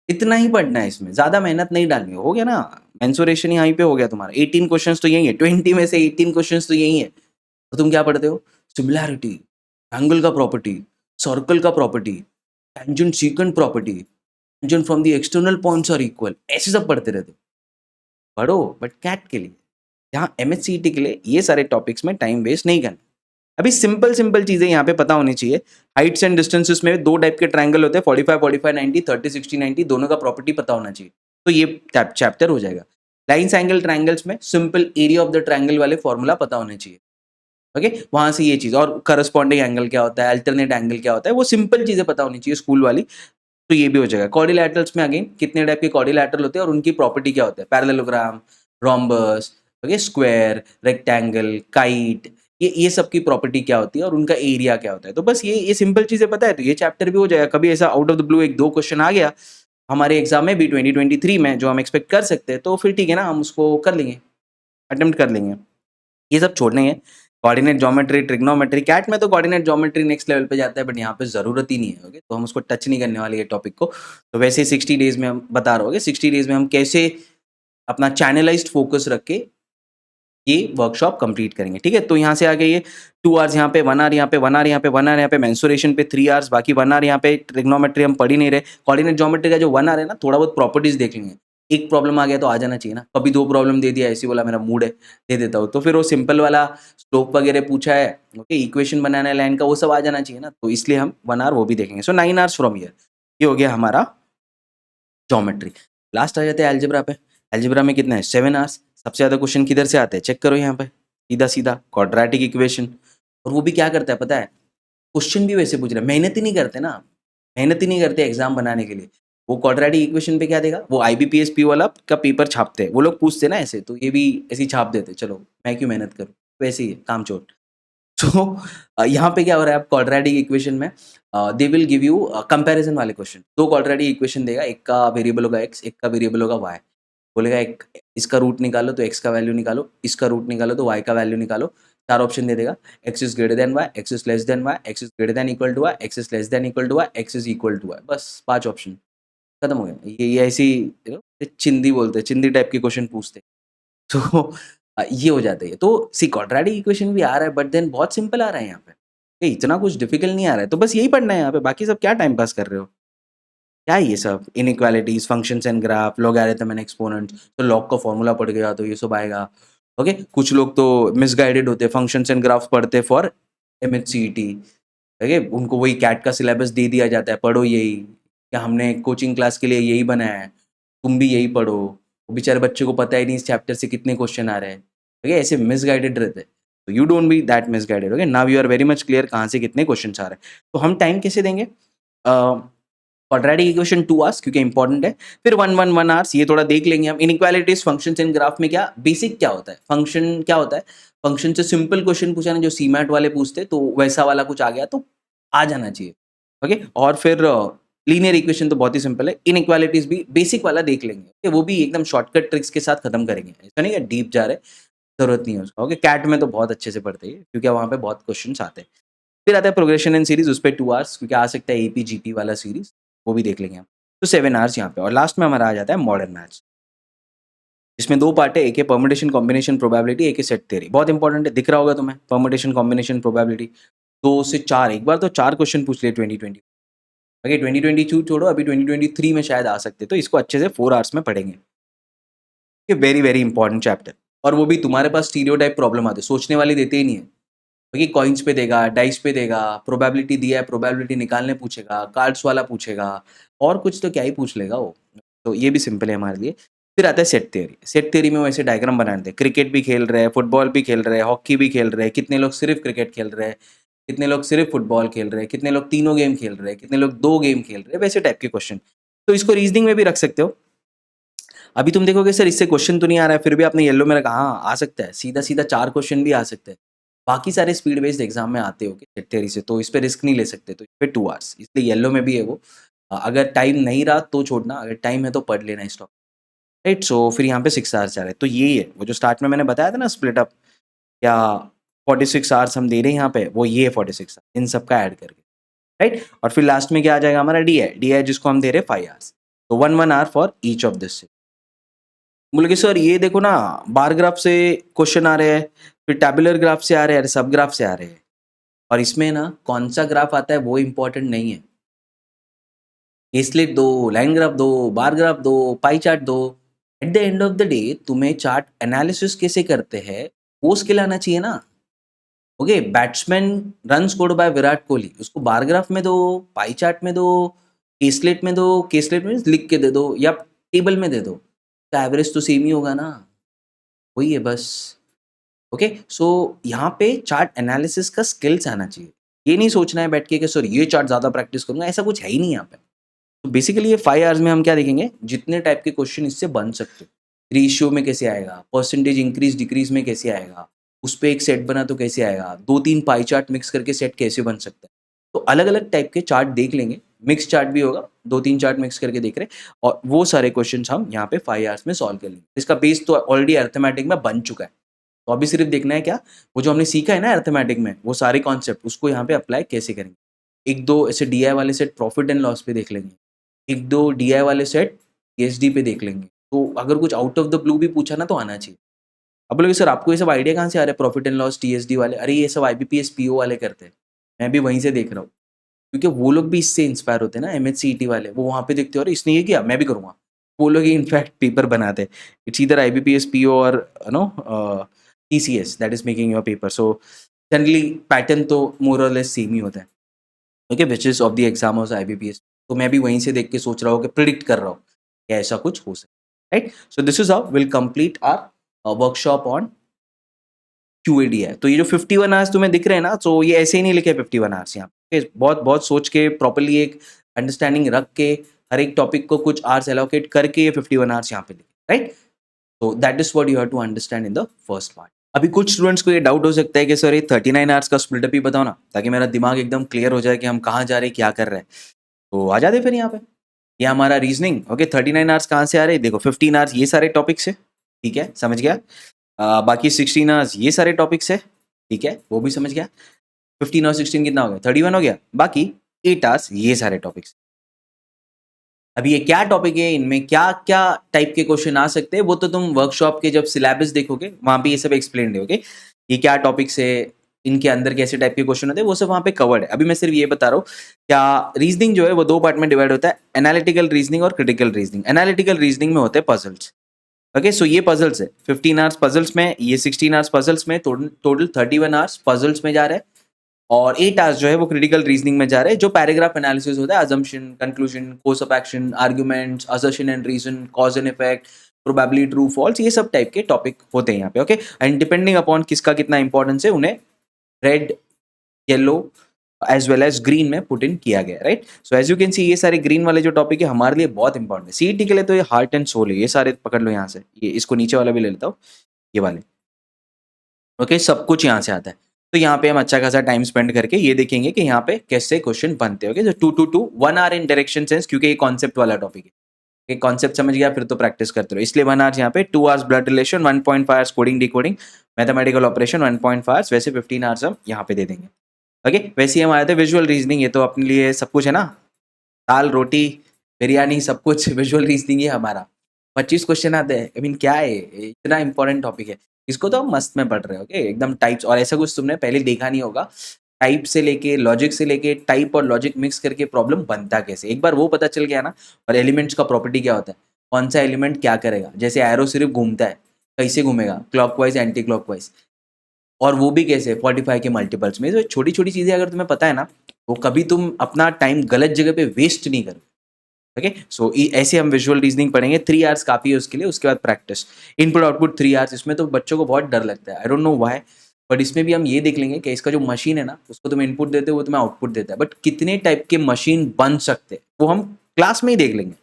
इतना ही पढ़ना है, इसमें ज्यादा मेहनत नहीं डालनी है, हो गया ना। मेंसुरेशन यहीं पे हो गया तुम्हारा। 18 क्वेश्चंस तो यही है, 20 में से 18 क्वेश्चंस तो यही है। तो तुम क्या पढ़ते हो, सिमिलैरिटी, एंगल का प्रॉपर्टी, सर्कल का property, tangent secant property, tangent from the external points are equal, ऐसे सब पढ़ते रहते हो। पढ़ो बट कैट के लिए, यहाँ MHCET के लिए ये सारे टॉपिक्स में टाइम वेस्ट नहीं करना। अभी सिंपल सिंपल चीजें यहाँ पे पता होनी चाहिए। हाइट्स एंड डिस्टेंसेस में दो टाइप के ट्रायंगल होते हैं, 45 45 90, 30 60 90, दोनों का प्रॉपर्टी पता होना चाहिए, तो ये चैप्टर हो जाएगा। लाइन्स एंगल ट्रायंगल्स में simple area of the triangle वाले फॉर्मूला पता होने चाहिए। ओके वहां से ये चीज, और करस्पॉन्डिंग एंगल क्या होता है, अल्टरनेट एंगल क्या होता है, वो सिंपल चीजें पता होनी चाहिए स्कूल वाली, तो ये भी हो जाएगा। क्वाड्रिलैटरल्स में अगेन कितने टाइप के क्वाड्रिलैटरल होते हैं और उनकी प्रॉपर्टी क्या होता है, parallelogram, rhombus, okay square, rectangle, kite, ये सब की प्रॉपर्टी क्या होती है और उनका एरिया क्या होता है। तो बस ये सिंपल चीजें पता है तो ये चैप्टर भी हो जाएगा। कभी ऐसा आउट ऑफ द ब्लू एक दो क्वेश्चन आ गया हमारे एग्जाम में भी 2023 में, जो हम एक्सपेक्ट कर सकते हैं, तो फिर ठीक है ना, हम उसको कर लेंगे, अटेम्प्ट कर लेंगे। ये सब छोड़ने हैं, कोऑर्डिनेट ज्योमेट्री, ट्रिग्नोमेट्री, कैट में तो कोऑर्डिनेट ज्योमेट्री नेक्स्ट लेवल पे जाता है, बट यहाँ पे जरूरत ही नहीं है। ओके तो हम उसको टच नहीं करने वाले ये टॉपिक को। तो वैसे 60 डेज में हम बता रहे होगे, 60 डेज में हम कैसे अपना चैनलाइज्ड फोकस रख के ये वर्कशॉप कंप्लीट करेंगे। ठीक है तो यहाँ से आगे ये 2 आवर्स यहाँ पे, 1 आवर यहाँ पे, 1 आवर यहाँ पे, 1 आवर यहाँ पे, मेंसुरेशन पे 3 आवर्स, बाकी 1 आवर यहाँ पे ट्रिग्नोमेट्री हम पढ़ ही नहीं रहे। कोऑर्डिनेट ज्योमेट्री का जो 1 आवर है ना, थोड़ा बहुत प्रॉपर्टीज देख लेंगे। एक प्रॉब्लम आ गया तो आ जाना चाहिए ना, कभी 2 प्रॉब्लम दे दिया, ऐसी बोला मेरा मूड है दे देता हूँ, तो फिर वो सिंपल वाला स्लोप वगैरह पूछा है, ओके इक्वेशन बनाना है लाइन का, वो सब आ जाना चाहिए ना, तो इसलिए हम 1 आवर वो भी देखेंगे। सो 9 आवर्स फ्रॉम ईयर, ये हो गया हमारा ज्योमेट्री। लास्ट आ जाते हैं अलजेब्रा पे। अलजेब्रा में कितना है, 7 आवर्स। सबसे ज्यादा क्वेश्चन किधर से आते हैं, चेक करो यहाँ पे, सीधा सीधा क्वाड्रेटिक इक्वेशन। और वो भी क्या करता है पता है, क्वेश्चन भी वैसे पूछ रहा है, मेहनत ही नहीं करते ना, मेहनत ही नहीं करते एग्जाम बनाने के लिए। वो क्वाड्रेटिक इक्वेशन पे क्या देगा, वो IBPS PO वाला का पेपर छापते हैं, वो लोग पूछते हैं ना ऐसे, तो ये भी ऐसे ही छाप देते, चलो मैं क्यों मेहनत करूँ, वैसे ही है काम चोर। तो यहाँ पे क्या हो रहा है, आप क्वाड्रेटिक इक्वेशन में they will give you comparison वाले क्वेश्चन। दो क्वाड्रेटिक इक्वेशन देगा, एक का वेरिएबल होगा x, एक का वेरिएबल होगा y। बोलेगा एक इसका रूट निकालो तो x का वैल्यू निकालो, इसका रूट निकालो तो y का वैल्यू निकालो। 4 ऑप्शन दे देगा, x is greater than y, x is less than y, x is greater than equal to y, x is less than equal to y, x is equal to y। बस 5 option, खत्म हो गया। ये ऐसी चिंदी बोलते हैं, चिंदी टाइप के question पूछते हैं। तो ये हो जाता है। तो सी क्वाड्रेटिक इक्वेशन भी आ रहा है, बट देन बहुत सिंपल आ रहा है यहाँ पे, इतना कुछ डिफिकल्ट नहीं आ रहा है, तो बस यही पढ़ना है यहाँ पे, बाकी सब क्या टाइम पास कर रहे हो, क्या है ये सब inequalities, functions and graph, logarithm and exponent, तो लॉग का फॉर्मूला पढ़ गया तो ये सब आएगा। ओके कुछ लोग तो मिसगाइडेड होते हैं, फंक्शंस एंड ग्राफ पढ़ते फॉर MHCET। ओके उनको वही कैट का सिलेबस दे दिया जाता है, पढ़ो यही, क्या हमने कोचिंग क्लास के लिए यही बनाया है, तुम भी यही पढ़ो। वो बेचारे बच्चे को पता ही नहीं इस चैप्टर से कितने क्वेश्चन आ रहे हैं। ओके ऐसे मिसगाइडेड रहते हैं, तो you don't be that misguided. Okay now you are very much clear कहाँ से कितने क्वेश्चन आ रहे हैं। तो हम टाइम कैसे देंगे, क्वाड्रेटिक इक्वेशन 2 आवर्स क्योंकि इंपॉर्टेंट है, फिर 1 आवर्स ये थोड़ा देख लेंगे हम। इनइक्वालिटीज, फंक्शंस एंड ग्राफ में क्या बेसिक क्या होता है, फंक्शन क्या होता है, फंक्शन से सिंपल क्वेश्चन पूछा ना जो सीमैट वाले पूछते, तो वैसा वाला कुछ आ गया तो आ जाना चाहिए। ओके और फिर लीनियर इक्वेशन तो बहुत ही सिंपल है, इनइक्वालिटीज भी बेसिक वाला देख लेंगे। ओके वो भी एकदम शॉर्टकट ट्रिक्स के साथ खत्म करेंगे, ऐसा नहीं है डीप जा रहे, जरूरत नहीं है उसका। ओके कैट में तो बहुत अच्छे से पढ़ते हैं क्योंकि वहाँ पे बहुत क्वेश्चन आते हैं। फिर आता है प्रोग्रेशन एंड सीरीज, उस पर 2 आवर्स क्योंकि आ सकता है AP GP वाला सीरीज, वो भी देख लेंगे हम। तो 7 आवर्स यहाँ पे, और लास्ट में हमारा आ जाता है मॉडर्न मैथ्स, इसमें 2 पार्ट है, एक है परमुटेशन कॉम्बिनेशन प्रोबेबिलिटी, एक है सेट थ्योरी। बहुत इंपॉर्टेंट है, दिख रहा होगा तुम्हें, परमुटेशन कॉम्बिनेशन प्रोबेबिलिटी 2 से 4, एक बार तो 4 क्वेश्चन पूछ लिए 2020। ओके 2022 छोड़ो, अभी 2023 में शायद आ सकते, तो इसको अच्छे से 4 आवर्स में पढ़ेंगे। ये वेरी वेरी इंपॉर्टेंट चैप्टर। और वो भी तुम्हारे पास स्टीरियोटाइप प्रॉब्लम आती है, सोचने वाली देते ही नहीं है, क्योंकि कॉइन्स पे देगा, डाइस पे देगा, प्रोबेबिलिटी दिया है, प्रोबेबिलिटी निकालने पूछेगा, कार्ड्स वाला पूछेगा, और कुछ तो क्या ही पूछ लेगा वो। तो ये भी सिंपल है हमारे लिए। फिर आता है सेट थ्योरी। सेट थ्योरी में वो ऐसे डायग्राम बना देते हैं, क्रिकेट भी खेल रहे हैं, फुटबॉल भी खेल रहे हैं, हॉकी भी खेल रहे हैं, कितने लोग सिर्फ क्रिकेट खेल रहे हैं, कितने लोग सिर्फ फुटबॉल खेल रहे हैं, कितने लोग तीनों गेम खेल रहे हैं, कितने लोग 2 गेम खेल रहे हैं, वैसे टाइप के क्वेश्चन। तो इसको रीजनिंग में भी रख सकते हो। अभी तुम देखोगे सर इससे क्वेश्चन तो नहीं आ रहा है, फिर भी आपने येलो में रखा, हाँ आ सकता है, सीधा-सीधा 4 क्वेश्चन भी आ सकते हैं। बाकी सारे स्पीड बेस्ड एग्जाम में आते होंगे सेट थ्योरी से, तो इस पे रिस्क नहीं ले सकते, तो इस पे 2 आवर्स, इसलिए येलो में भी है वो। अगर टाइम नहीं रहा तो छोड़ना, अगर टाइम है तो पढ़ लेना इस टॉपिक, राइट। सो फिर यहाँ पे 6 आवर्स जा रहे हैं, तो यही है वो जो स्टार्ट में मैंने बताया था ना स्प्लिट अप, या 46 आवर्स हम दे रहे हैं यहाँ पे, वो ये है 46 इन सब का ऐड करके, राइट। और फिर लास्ट में क्या आ जाएगा हमारा, डी है जिसको हम दे रहे हैं 5 आवर्स, तो 1 hour for each of this. बोले कि सर ये देखो ना, बार ग्राफ से क्वेश्चन आ रहे हैं, फिर टैबुलर ग्राफ से आ रहे हैं, सब ग्राफ से आ रहे हैं, और इसमें ना कौन सा ग्राफ आता है वो इम्पोर्टेंट नहीं है। केसलेट दो, लाइन ग्राफ दो, बार ग्राफ दो, पाई चार्ट दो, at the end of the day तुम्हें चार्ट एनालिसिस कैसे करते हैं वो स्किल आना चाहिए ना। Okay, batsman run scored by Virat Kohli, उसको बार ग्राफ में दो, पाई चार्ट में दो, केसलेट में दो, केसलेट में लिख के दे दो या टेबल में दे दो, तो एवरेज तो सेम ही होगा ना, वही है बस। ओके, सो यहाँ पे चार्ट एनालिसिस का स्किल्स आना चाहिए। ये नहीं सोचना है बैठ के कि सर ये चार्ट ज़्यादा प्रैक्टिस करूँगा, ऐसा कुछ है ही नहीं यहाँ पे। तो बेसिकली ये 5 आवर्स में हम क्या देखेंगे, जितने टाइप के क्वेश्चन इससे बन सकते हैं। रेशियो में कैसे आएगा, परसेंटेज इंक्रीज डिक्रीज में कैसे आएगा, उस पे एक सेट बना तो कैसे आएगा, 2-3 पाई चार्ट मिक्स करके सेट कैसे बन सकता है। तो अलग-अलग टाइप के चार्ट देख लेंगे, मिक्स चार्ट भी होगा, 2-3 चार्ट मिक्स करके देख रहे हैं, और वो सारे क्वेश्चंस हम यहाँ पे 5 आवर्स में सॉल्व कर लेंगे। इसका बेस तो ऑलरेडी अरिथमेटिक में बन चुका है। तो अभी सिर्फ देखना है क्या, वो जो हमने सीखा है ना अरिथमेटिक में, वो सारे कॉन्सेप्ट उसको यहाँ पे अप्लाई कैसे करेंगे। 1-2 ऐसे डीआई वाले सेट प्रॉफिट एंड लॉस पे देख लेंगे, 1-2 डीआई वाले सेट ईएसडी पे देख लेंगे। तो अगर कुछ आउट ऑफ द ब्लू भी पूछा ना तो आना चाहिए। अब बोलोगे सर आपको ये सब आइडिया कहाँ से आ रहा है, प्रॉफिट एंड लॉस, टीएसडी वाले, अरे ये सब आईबीपीएस पीओ वाले करते हैं, मैं भी वहीं से देख रहा हूँ, क्योंकि वो लोग भी इससे इंस्पायर होते हैं ना, एमएचसीईटी वाले, वो वहाँ पे देखते हो अरे इसने ये किया मैं भी करूँगा, वो लोग ही इनफैक्ट पेपर बनाते हैं। इट्स ईदर आईबीपीएस पीओ और no TCS that is making your paper. So generally pattern तो मोर और लेस सेम ही होता है। Okay, which is of the exam of IBPS, तो मैं भी वहीं से देख के सोच रहा हूँ कि प्रिडिक्ट कर रहा हूँ कि ऐसा कुछ हो सकता है, right. So this is how will complete our workshop on QAD है। तो ये जो 51 आवर्स तुम्हें दिख रहे हैं ना, तो ये ऐसे ही नहीं लिखे 51 आवर्स यहाँ पे, बहुत बहुत सोच के प्रॉपर्ली एक अंडरस्टैंडिंग रख के हर एक टॉपिक को कुछ आवर्स एलोकेट करके ये 51 आवर्स यहाँ पे लिखे, राइट। तो that is what you have to understand in the first part. अभी कुछ स्टूडेंट्स को ये डाउट हो सकता है कि सर ये 39 आवर्स का स्प्लिट अप ही बताओ ना, ताकि मेरा दिमाग एकदम क्लियर हो जाए कि हम कहाँ जा रहे हैं, क्या कर रहे हैं। तो आ जाते फिर यहाँ पे, ये हमारा रीजनिंग। ओके, 39 आवर्स कहाँ से आ रहे हैं, देखो 15 आवर्स ये सारे टॉपिक से, ठीक है समझ गया। बाकी 16 आवर्स ये सारे टॉपिक से, ठीक है वो भी समझ गया। 15 और 16 कितना हो गया, 31 हो गया। बाकी 8 आवर्स ये सारे टॉपिक्स। अभी ये क्या टॉपिक है, इनमें क्या क्या टाइप के क्वेश्चन आ सकते हैं, वो तो तुम वर्कशॉप के जब सिलेबस देखोगे वहां पे ये सब एक्सप्लेन है। ओके, ये क्या टॉपिक्स है, इनके अंदर कैसे टाइप के क्वेश्चन होते हैं, वो सब वहाँ पे कवर्ड है। अभी मैं सिर्फ ये बता रहा हूँ, क्या रीजनिंग जो है वो 2 पार्ट में डिवाइड होता है, एनालिटिकल रीजनिंग और क्रिटिकल रीजनिंग। एनालिटिकल रीजनिंग में होते हैं पजल्स। ओके, सो ये पजल्स है, 15 आवर्स पजल्स में, ये 16 आवर्स पजल्स में, टोटल 31 आवर्स पजल्स में जा रहे हैं, और 8 आवर्स जो है वो क्रिटिकल रीजनिंग में जा रहे हैं, जो पैराग्राफ एनालिसिस होता है, assumption, conclusion, course of action, arguments, assertion and reason, cause and effect, probability, true false, ये सब टाइप के टॉपिक होते हैं यहाँ पे। ओके, एंड डिपेंडिंग अपॉन किसका कितना इंपॉर्टेंस है, उन्हें red, yellow as well as green में पुट इन किया गया, right. So as you can see ये सारे ग्रीन वाले जो टॉपिक है हमारे लिए बहुत इंपॉर्टेंट है। सीईटी के लिए तो ये हार्ट एंड सोल है, ये सारे पकड़ लो यहाँ से, ये इसको नीचे वाला भी ले लेता हूँ, ये वाले। ओके, सब कुछ यहाँ से आता है। तो यहाँ पे हम अच्छा खासा टाइम स्पेंड करके ये देखेंगे कि यहाँ पे कैसे क्वेश्चन बनते हैं। ओके, तो 2 1 आवर इन डायरेक्शन सेंस, क्योंकि ये कॉन्सेप्ट वाला टॉपिक है, एक कॉन्सेप्ट समझ गया फिर तो प्रैक्टिस करते रहो, इसलिए 1 आवर्स यहाँ पे, 2 hours blood relation, 1.5 hours coding decoding, mathematical operation 1.5 hours, वैसे 15 आवर्स हम यहाँ पे दे देंगे। ओके, वैसे ही हम आए थे विजुअल रीजनिंग, ये तो अपने लिए सब कुछ है ना, दाल रोटी बिरयानी सब कुछ विजुअल रीजनिंग है हमारा। 25 क्वेश्चन आते हैं, आई मीन क्या है इतना इंपॉर्टेंट टॉपिक है, इसको तो हम मस्त में पढ़ रहे हो। ओके, एकदम टाइप्स, और ऐसा कुछ तुमने पहले देखा नहीं होगा, टाइप से लेके लॉजिक से लेके टाइप और लॉजिक मिक्स करके प्रॉब्लम बनता कैसे, एक बार वो पता चल गया ना। और एलिमेंट्स का प्रॉपर्टी क्या होता है, कौन सा एलिमेंट क्या करेगा, जैसे एरो सिर्फ घूमता है, कैसे घूमेगा, क्लॉकवाइज एंटी क्लॉकवाइज, और वो भी कैसे 45 के मल्टीपल्स में। तो छोटी छोटी चीज़ें अगर तुम्हें पता है ना, तो कभी तुम अपना टाइम गलत जगह पे वेस्ट नहीं करो। ओके, सो ऐसे हम विजुअल रीजनिंग पढ़ेंगे, 3 आवर्स काफ़ी है उसके लिए। उसके बाद प्रैक्टिस, इनपुट आउटपुट 3 आवर्स। इसमें तो बच्चों को बहुत डर लगता है, I don't know why, but इसमें भी हम ये देख लेंगे कि इसका जो मशीन है ना, उसको तुम इनपुट देते हो वो तुम्हें आउटपुट देता है, बट कितने टाइप के मशीन बन सकते हैं वो हम क्लास में ही देख लेंगे।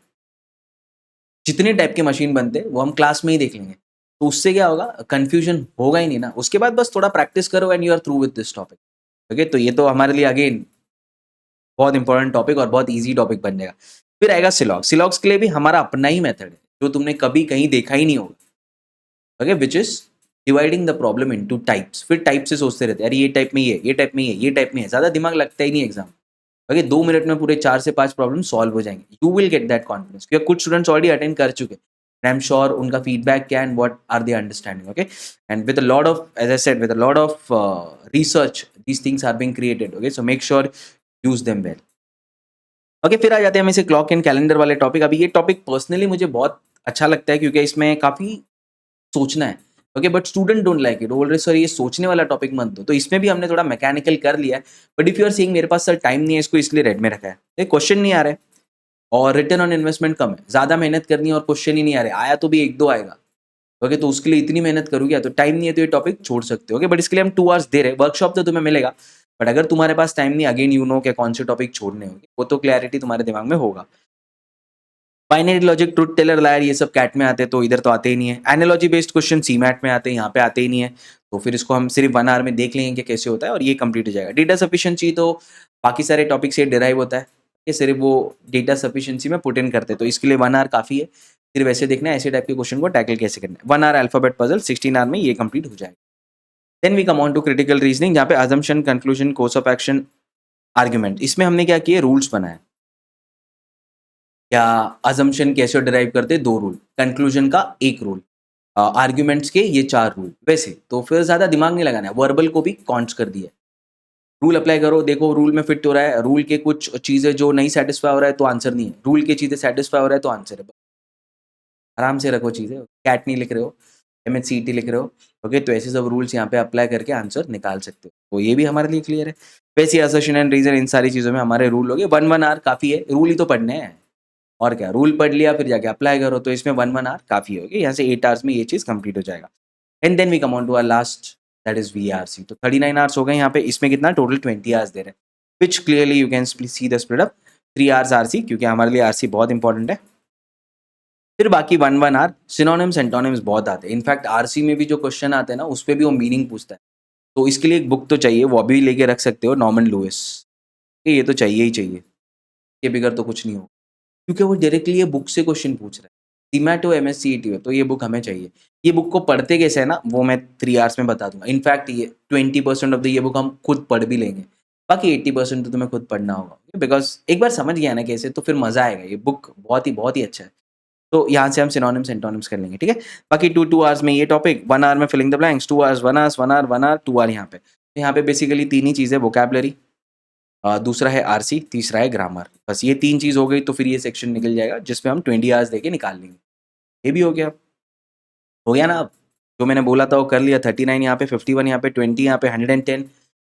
जितने टाइप के मशीन बनते हैं वो हम क्लास में ही देख लेंगे। तो उससे क्या होगा, कंफ्यूजन होगा ही नहीं ना। उसके बाद बस थोड़ा प्रैक्टिस करो and you are through with this topic. Okay, तो ये तो हमारे लिए अगेन बहुत इंपॉर्टेंट टॉपिक और बहुत ईजी टॉपिक बन जाएगा। फिर आएगा सिलॉक्स। सिलॉक्स के लिए भी हमारा अपना ही मेथड है जो तुमने कभी कहीं देखा ही नहीं होगा। Okay, which is dividing the problem into types. फिर टाइप से सोचते रहते हैं, अरे ये टाइप में ये टाइप में ये टाइप में है। ज़्यादा दिमाग लगता ही नहीं एग्जाम। ओके, 2 मिनट में पूरे 4 से 5 प्रॉब्लम सॉल्व हो जाएंगे। You will get that confidence, क्योंकि कुछ स्टूडेंट्स ऑलरेडी अटेंड कर चुके हैं। आई एम श्योर उनका फीडबैक क्या and what are they understanding. Okay, and with a lot of, as I said, with a lot of research these things are being created. Okay, so make sure use them well. Okay, फिर आ जाते हैं हम इसे clock and calendar वाले topic. अभी ये topic personally मुझे बहुत अच्छा लगता है क्योंकि इसमें काफ़ी सोचना है। Okay, but student don't like it, बोल रहे सर ये सोचने वाला टॉपिक मत दो। तो इसमें भी हमने थोड़ा मैकेनिकल कर लिया है, but if you are seeing मेरे पास सर टाइम नहीं है इसको इसलिए रेड में रखा है, ये क्वेश्चन नहीं आ रहे और रिटर्न ऑन इन्वेस्टमेंट कम है, ज़्यादा मेहनत करनी है और क्वेश्चन ही नहीं आ रहे, आया तो भी 1-2 आएगा। ओके, तो उसके लिए इतनी मेहनत करूँगी, तो टाइम नहीं है तो ये टॉपिक छोड़ सकते हो। ओके, बट इसके लिए हम 2 आवर्स दे रहे हैं। वर्कशॉप तो तुम्हें मिलेगा, बट अगर तुम्हारे पास टाइम नहीं, अगेन यू नो कि कौन से टॉपिक छोड़ने होंगे, वो तो क्लैरिटी तुम्हारे दिमाग में होगा। Binary logic, truth teller, liar, ये सब कैट में आते हैं, तो इधर तो आते ही नहीं है। एनालॉजी बेस्ड क्वेश्चन सीमैट में आते हैं, यहाँ पे आते ही नहीं है। तो फिर इसको हम सिर्फ 1 आवर में देख लेंगे कि कैसे होता है और ये कंप्लीट हो जाएगा। डेटा सफिशिएंसी तो बाकी सारे टॉपिक से डिराइव होता है, ये सिर्फ वो डेटा सफिशिएंसी में पुट इन करते हैं, तो इसके लिए 1 आवर काफ़ी है। फिर वैसे देखना है ऐसे टाइप के क्वेश्चन को टैकल कैसे करना है। 1 आवर अल्फाबेट पजल, 16 आवर में ये कंप्लीट हो जाएगा। Then we come on to critical reasoning, जहाँ पे assumption, conclusion, course of action, argument. इसमें हमने क्या किया, रूल्स बनाए। या अजम्पशन कैसे डिराइव करते, 2 रूल, कंक्लूजन का 1 रूल, आर्ग्यूमेंट्स के ये 4 रूल। वैसे तो फिर ज़्यादा दिमाग नहीं लगाना है, वर्बल को भी कॉन्ट्स कर दिया। रूल अप्लाई करो, देखो रूल में फिट हो रहा है, रूल के कुछ चीज़ें जो नहीं सेटिस्फाई हो रहा है तो आंसर नहीं है, रूल की चीज़ें सेटिस्फाई हो रहा है तो आंसर है। आराम से रखो चीज़ें, कैट नहीं लिख रहे हो, MHCET लिख रहे हो। ओके, तो ऐसे सब रूल्स यहाँ पे अप्लाई करके आंसर निकाल सकते हो, तो ये भी हमारे लिए क्लियर है। वैसे असर्शन एंड रीजन, इन सारी चीज़ों में हमारे रूल हो गए। 1 आवर काफ़ी है, रूल ही तो पढ़ने हैं और क्या, रूल पढ़ लिया फिर जाके अप्लाई करो, तो इसमें 1 आवर काफ़ी होगी। यहाँ से 8 आवर्स में ये चीज़ कंप्लीट हो जाएगा। And then we come on to our last, that is VRC। तो 39 आवर्स हो गए यहाँ पे। इसमें कितना टोटल 20 आवर्स दे रहे हैं, विच clearly you can see the split up 3 hours RC, क्योंकि हमारे लिए RC बहुत इंपॉर्टेंट है। फिर बाकी 1 आवर सिनोनिम्स एंटोनिम्स बहुत आते हैं। इनफैक्ट RC में भी जो क्वेश्चन आते हैं ना, उस पर भी वो मीनिंग पूछता है, तो इसके लिए एक बुक तो चाहिए, वो अभी लेके रख सकते हो, नॉर्मन लुइस। ये तो चाहिए ही चाहिए, के बगैर तो कुछ नहीं हो, क्योंकि वो डायरेक्टली ये बुक से क्वेश्चन पूछ रहा है। सीमैट हो, MSCET हो, तो ये बुक हमें चाहिए। ये बुक को पढ़ते कैसे है ना, वो मैं 3 आवर्स में बता दूंगा। इनफैक्ट ये 20% ऑफ द ये बुक हम खुद पढ़ भी लेंगे, बाकी 80% तो तुम्हें खुद पढ़ना होगा, बिकॉज एक बार समझ गया ना कैसे, तो फिर मजा आएगा। ये बुक बहुत ही अच्छा है। तो यहाँ से हम सिनोनिम्स एंटोनिम्स कर लेंगे, ठीक है। बाकी 2 आवर्स में ये टॉपिक, 1 आवर में filling the blanks, 2 hours 1 hours, 1 hour 1 hour 2 hour यहाँ पे। तो यहाँ पे बेसिकली 3 ही चीज़ें, वोकैबलरी, दूसरा है RC, तीसरा है ग्रामर। बस ये 3 चीज़ हो गई तो फिर ये सेक्शन निकल जाएगा, जिसमें हम 20 आवर्स देके निकाल लेंगे। ये भी हो गया ना। अब जो मैंने बोला था वो कर लिया। 39 यहाँ पे, 51 यहाँ पे, 20 यहाँ पे, 110,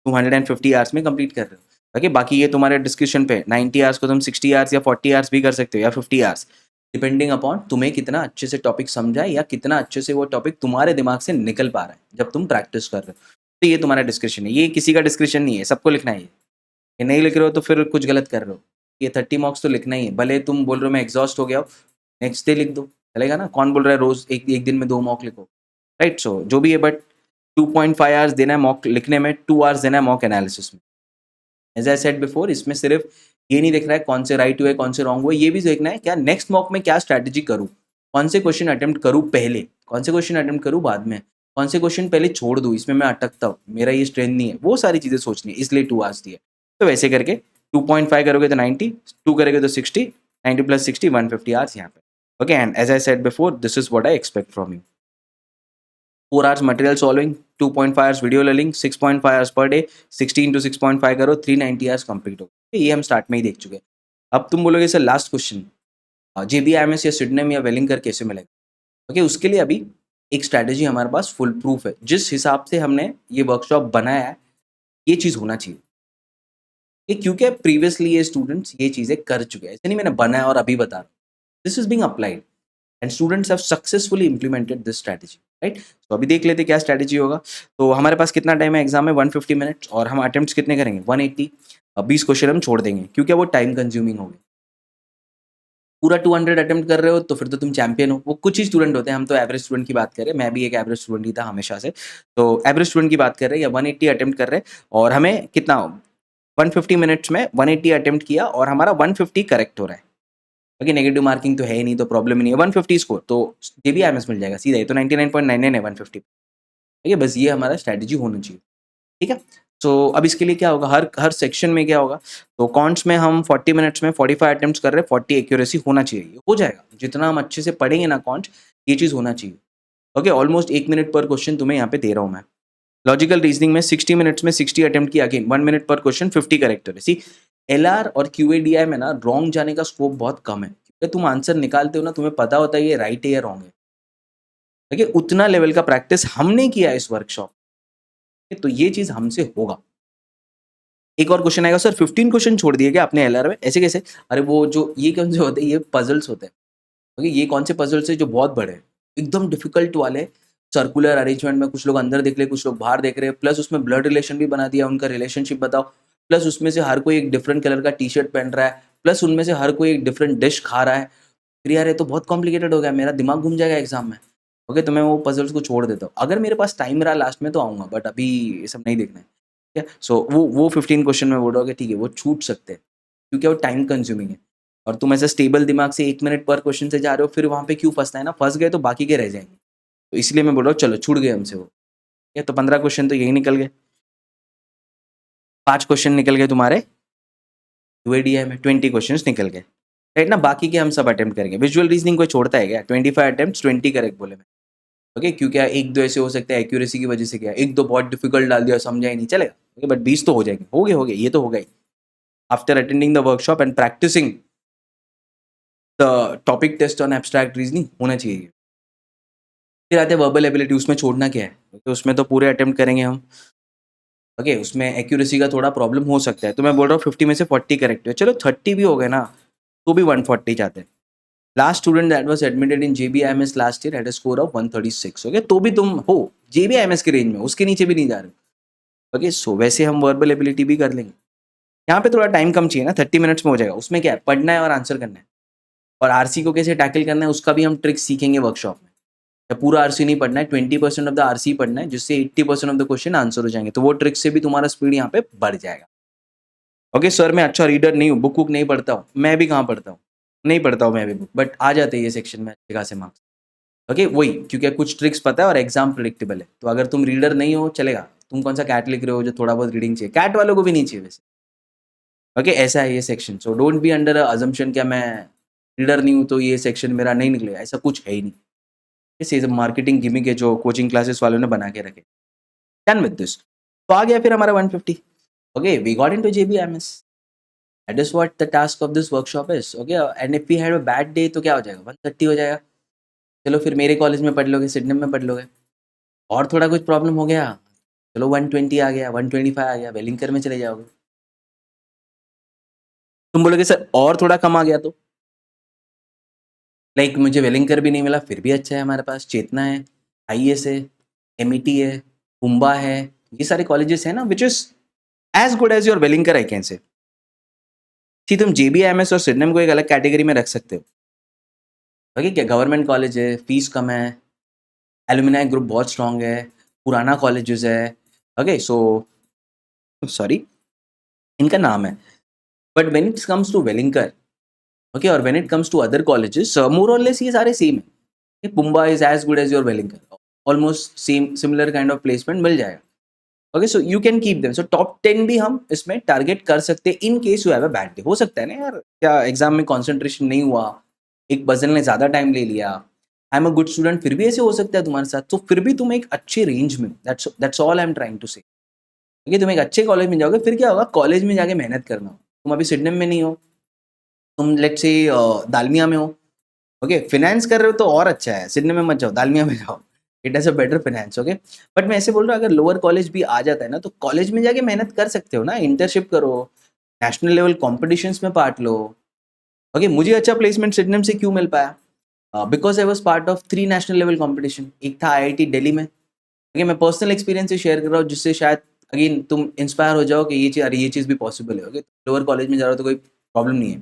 250 आवर्स में कंप्लीट कर रहे हो। ओके, बाकी ये तुम्हारे डिस्कशन पे 90 आवर्स को तुम 60 आवर्स या 40 आवर्स भी कर सकते हो, या 50 आवर्स, डिपेंडिंग अपॉन तुम्हें कितना अच्छे से टॉपिक समझा है या कितना अच्छे से वो टॉपिक तुम्हारे दिमाग से निकल पा रहा है जब तुम प्रैक्टिस कर रहे हो। तो ये तुम्हारा डिस्कशन है, ये किसी का डिस्कशन नहीं है, सबको लिखना है। ये नहीं लिख रहे हो तो फिर कुछ गलत कर रहे हो। ये 30 मार्क्स तो लिखना ही है, भले तुम बोल रहे हो मैं एग्जॉस्ट हो गया हो, नेक्स्ट डे लिख दो, चलेगा ना। कौन बोल रहा है रोज एक दिन में 2 मॉक लिखो, राइट। सो जो भी है, बट 2.5 आवर्स देना है मॉक लिखने में, 2 आवर्स देना है मॉक एनालिसिस में। एज आई सेड बिफोर, इसमें सिर्फ ये नहीं देखना है कौन से राइट हुए कौन से रॉन्ग हुए, ये भी देखना है क्या नेक्स्ट मॉक में क्या स्ट्रैटेजी करूँ, कौन से क्वेश्चन अटेम्प्ट करूँ पहले, कौन से क्वेश्चन अटेम्प्ट करूँ बाद में, कौन से क्वेश्चन पहले छोड़ दूँ, इसमें मैं अटकता हूँ, मेरा ये स्ट्रेंथ नहीं है, वो सारी चीज़ें सोचनी है, इसलिए 2 आवर्स दिए। तो वैसे करके 2.5 करोगे तो 90, 2 करोगे तो 60, 90 + 60, 150 आवर्स यहाँ पे। Okay, and as I said before, this is what I expect from you. 4 hours material solving, 2.5 hours video learning, 6.5 hours per day, 16 × 6.5 करो, 390 आवर्स कंप्लीट हो गए। ये हम स्टार्ट में ही देख चुके हैं। अब तुम बोलोगे सर लास्ट क्वेश्चन, JBIMS या सिडनम या वेलिंगर कैसे मिलेगा। ओके, उसके लिए अभी एक स्ट्रैटेजी हमारे पास फुल प्रूफ है। जिस हिसाब से हमने ये वर्कशॉप बनाया है, ये चीज़ होना चाहिए। ये क्योंकि प्रीवियसली ये स्टूडेंट्स ये चीज़ें कर चुके हैं, ऐसे नहीं मैंने बनाया और अभी बता रहा हूँ। This is being applied and students have successfully implemented this strategy, right. तो अभी देख लेते क्या स्ट्रैटेजी होगा। तो हमारे पास कितना टाइम है एग्जाम में, 150 मिनट्स, और हम अटेम्प्ट्स कितने करेंगे, 180। 20 क्वेश्चन हम छोड़ देंगे क्योंकि वो टाइम कंज्यूमिंग हो गए। पूरा 200 अटेम्प्ट कर रहे हो तो फिर तो तुम चैंपियन हो। वो कुछ ही स्टूडेंट होते हैं, हम तो एवरेज स्टूडेंट की बात कर रहे हैं, मैं भी एक एवरेज स्टूडेंट ही था हमेशा से। तो एवरेज स्टूडेंट की बात कर रहे हैं, या 180 अटेम्प्ट कर रहे हैं और हमें कितना 150 मिनट्स में 180 अटेम्प्ट किया और हमारा 150 करेक्ट हो रहा है। ओके, नेगेटिव मार्किंग तो है ही नहीं, तो प्रॉब्लम ही नहीं है। 150 स्कोर तो JBIMS मिल जाएगा सीधा, ये तो 99.99 है 150। ठीक है, बस ये हमारा स्ट्रैटेजी होना चाहिए। ठीक है, तो अब इसके लिए क्या होगा, हर हर सेक्शन में क्या होगा। तो कॉन्ट्स में हम 40 मिनट्स में 45 अटेम्प्ट्स कर रहे हैं, 40 एक्यूरेसी होना चाहिए, हो जाएगा। जितना हम अच्छे से पढ़ेंगे ना कॉन्ट, ये चीज़ होना चाहिए। ओके, ऑलमोस्ट 1 मिनट पर क्वेश्चन तुम्हें यहाँ पे दे रहा हूँ मैं। लॉजिकल रीजनिंग में 60 मिनट्स में 60 अटेम्प्ट किया, अगेन 1 मिनट पर क्वेश्चन, 50 करेक्ट है। सी LR और QADI में ना रॉन्ग जाने का स्कोप बहुत कम है, क्योंकि तुम आंसर निकालते हो ना, तुम्हें पता होता है ये राइट है या रॉन्ग है। देखिए, उतना लेवल का प्रैक्टिस हमने किया इस वर्कशॉप, तो ये चीज़ हमसे होगा। एक और क्वेश्चन आएगा, सर 15 क्वेश्चन छोड़ दिए क्या आपने LR में, ऐसे कैसे? अरे वो जो ये कौन से होते हैं, ये पजल्स होते हैं। ओके, ये कौन से पजल्स है जो बहुत बड़े हैं, एकदम डिफिकल्ट वाले, सर्कुलर अरेंजमेंट में, कुछ लोग अंदर देख रहे, कुछ लोग बाहर देख रहे हैं, प्लस उसमें ब्लड रिलेशन भी बना दिया, उनका रिलेशनशिप बताओ, प्लस उसमें से हर कोई एक डिफरेंट कलर का टी-शर्ट पहन रहा है, प्लस उनमें से हर कोई एक डिफरेंट डिश खा रहा है। फिर यार ये तो बहुत कॉम्प्लिकेटेड हो गया, मेरा दिमाग घूम जाएगा एग्जाम में। ओके, तो मैं वो पजल्स को छोड़ देता हूँ। अगर मेरे पास टाइम रहा लास्ट में तो आऊँगा, बट अभी ये सब नहीं देखना है। ठीक है, सो वो 15 क्वेश्चन में बोल रहा हूँ कि ठीक है, वो छूट सकते हैं क्योंकि वो टाइम कंज्यूमिंग है। और तुम ऐसे स्टेबल दिमाग से 1 मिनट पर क्वेश्चन से जा रहे हो, फिर वहाँ पे क्यों फँसना है ना, फँस गए तो बाकी के रह जाएँगे। तो इसलिए मैं बोल रहा हूँ चलो छूट गए हमसे वो। ठीक है, तो 15 क्वेश्चन तो यही निकल गए। 5 क्वेश्चन निकल गए तुम्हारे UADI में, 20 क्वेश्चंस निकल गए। राइट ना, बाकी के हम सब अटेम्प्ट करेंगे। विजुअल रीजनिंग कोई छोड़ता है क्या? 25 अटेम्प्ट्स 20 करेक्ट बोले मैं। ओके, क्योंकि 1-2 ऐसे हो सकते हैं एक्यूरेसी की वजह से, क्या 1-2 बहुत डिफिकल्ट डाल दिया, समझा ही नहीं, चलेगा। ओके, बट 20 तो हो जाएंगे, हो गए, ये तो होगा ही। After attending the workshop and practising the topic test on abstract reasoning होना चाहिए। फिर आते हैं वर्बल एबिलिटी, उसमें छोड़ना क्या है? तो उसमें तो पूरे अटेम्प्ट करेंगे हम। ओके, उसमें एक्यूरेसी का थोड़ा प्रॉब्लम हो सकता है, तो मैं बोल रहा हूँ 50 में से 40 करेक्ट है, चलो 30 भी हो गए ना, तो भी 140 जाते हैं। Last student that was admitted in JBIMS last year had a score of 136। Okay, तो भी तुम हो JBIMS के रेंज में, उसके नीचे भी नहीं जा रहे। ओके, सो वैसे हम वर्बल एबिलिटी भी कर लेंगे। यहाँ पे थोड़ा टाइम कम चाहिए ना, 30 मिनट्स में हो जाएगा। उसमें क्या है, पढ़ना है और आंसर करना है। और RC को कैसे टैकल करना है उसका भी हम ट्रिक्स सीखेंगे वर्कशॉप में। या पूरा RC नहीं पढ़ना है, 20% ऑफ द RC पढ़ना है, जिससे 80% ऑफ द क्वेश्चन आंसर हो जाएंगे। तो वो ट्रिक से भी तुम्हारा स्पीड यहाँ पे बढ़ जाएगा। ओके सर, मैं अच्छा रीडर नहीं हूँ, बुक वुक नहीं पढ़ता हूँ। मैं भी कहाँ पढ़ता हूँ, नहीं पढ़ता हूँ मैं भी बुक, बट आ जाते हैं ये सेक्शन में अच्छे खासे मार्क्स। ओके, वही क्योंकि कुछ ट्रिक्स पता है और एग्जाम प्रिडिक्टेबल है। तो अगर तुम रीडर नहीं हो चलेगा, तुम कौन सा कैट लिख रहे हो जो थोड़ा बहुत रीडिंग चाहिए, कैट वालों को भी नहीं चाहिए वैसे। ओके, ऐसा है ये section. So don't be under assumption क्या मैं रीडर नहीं हूँ तो ये सेक्शन मेरा नहीं निकलेगा, ऐसा कुछ है ही नहीं। ये मार्केटिंग गिमिक है जो कोचिंग क्लासेस वालों ने बना के रखे। डन विद दिस, तो आ गया फिर हमारा 150। Okay, we got into JBIMS। That is what the task of this workshop is. Okay, and if we had a bad day तो क्या हो जाएगा, 130 हो जाएगा। चलो फिर मेरे कॉलेज में पढ़ लोगे, सिडनम में पढ़ लोगे। और थोड़ा कुछ प्रॉब्लम हो गया, चलो 120 आ गया, 125 आ गया, वेलिंगकर में चले जाओगे। तुम बोलोगे सर और थोड़ा कम आ गया तो, लाइक मुझे वेलिंगकर भी नहीं मिला फिर भी अच्छा है, हमारे पास चेतना है, IES है, MET है, पुम्बा है, ये सारे कॉलेजेस है ना, which is as good as your Welingkar I can say. ठीक, तुम JBIMS और सिडनम को एक अलग कैटेगरी में रख सकते हो। ओके, क्या गवर्नमेंट कॉलेज है, फीस कम है, एलुमिनाई ग्रुप बहुत स्ट्रांग है, पुराना कॉलेजेस है। ओके, सो सॉरी इनका नाम है, but when it comes to Welingkar, okay, और when it comes to other colleges, more और लेस ये सारे सेम है। PUMBA is as good as your Welingkar, almost same similar kind of placement मिल जाएगा। Okay, so you can keep them. So top 10 भी हम इसमें टारगेट कर सकते हैं in case you have a bad day. हो सकता है ना यार, क्या एग्जाम में कंसंट्रेशन नहीं हुआ, एक पजल ने ज्यादा टाइम ले लिया, I am a good student, फिर भी ऐसे हो सकता है तुम्हारे साथ। तो फिर भी तुम एक अच्छे रेंज में, that's all I am trying to say. Okay, तुम एक अच्छे कॉलेज में जाओगे, फिर क्या होगा, कॉलेज में जाके मेहनत करना हो। तुम अभी सिडनम में नहीं हो, तुम लेट्स से दालमिया में हो। ओके, फाइनेंस कर रहे हो तो और अच्छा है, सिडनम में मत जाओ, दालमिया में जाओ। It has a better finance, okay. But मैं ऐसे बोल रहा हूँ, अगर लोअर कॉलेज भी आ जाता है ना, तो कॉलेज में जाके मेहनत कर सकते हो ना, इंटर्नशिप करो, नेशनल लेवल कॉम्पिटिशन्स में पार्ट लो, ओके। मुझे अच्छा प्लेसमेंट सिडनम से क्यों मिल पाया? Because I was part of 3 national level competition. एक था IIT दिल्ली में, ओके। मैं पर्सनल एक्सपीरियंस से शेयर कर रहा हूँ, जिससे शायद अगेन तुम इंस्पायर हो जाओ कि ये चीज़, अरे ये चीज़ भी पॉसिबल है, ओके। लोअर कॉलेज में जा रहा हो तो कोई प्रॉब्लम नहीं है।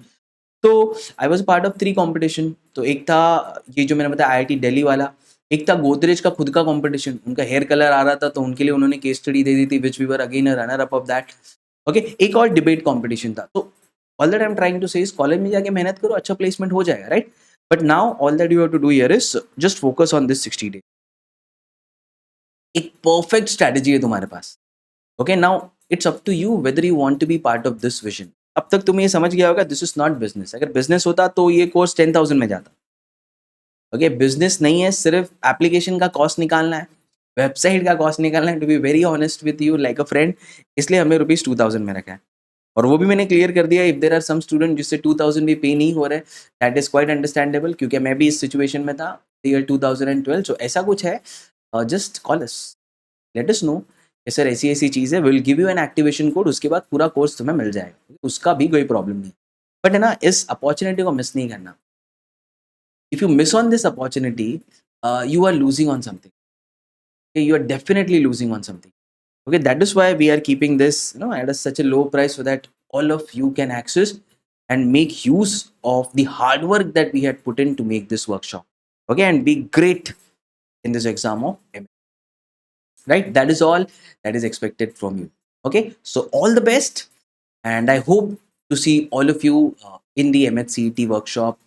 तो I was part of 3 competition. तो एक था ये जो मैंने बताया IIT दिल्ली वाला, एक था गोदरेज का खुद का कॉम्पिटिशन, उनका हेयर कलर आ रहा था तो उनके लिए उन्होंने केस स्टडी दे दी थी, which we were again a runner up of that, okay. एक और डिबेट कॉम्पिटिशन था। तो all that I am trying to say is college में जाके मेहनत करो, अच्छा प्लेसमेंट हो जाएगा, right. But now all that you have to do here is just focus on this 60 days. एक परफेक्ट स्ट्रेटजी है तुम्हारे पास, okay. Now it's up to you whether you want to be part of this vision. अब तक तुम्हें ये समझ गया होगा, दिस इज नॉट बिजनेस। अगर बिजनेस होता तो ये कोर्स 10,000 में जाता, ओके। बिजनेस नहीं है, सिर्फ एप्लीकेशन का कॉस्ट निकालना है, वेबसाइट का कॉस्ट निकालना है, to be very honest with you like a friend. इसलिए हमने ₹2000 में रखा है, और वो भी मैंने क्लियर कर दिया। If there are some student जिससे 2000 भी पे नहीं हो रहे, दैट इज क्वाइट अंडरस्टैंडेबल, क्योंकि मैं भी इस सिचुएशन में था ईयर 2012। सो ऐसा कुछ है, just call us, let us know कि सर ऐसी ऐसी चीज़ है, will give you an activation code, उसके बाद पूरा कोर्स तुम्हें मिल जाएगा, उसका भी कोई प्रॉब्लम नहीं। बट है ना, इस अपॉर्चुनिटी को मिस नहीं करना। If you miss on this opportunity, you are losing on something. Okay, you are definitely losing on something. Okay, that is why we are keeping this, at such a low price, so that all of you can access and make use of the hard work that we had put in to make this workshop. Okay, and be great in this exam of MA. Right? That is all that is expected from you. Okay, so all the best, and I hope to see all of you in the MHCET workshop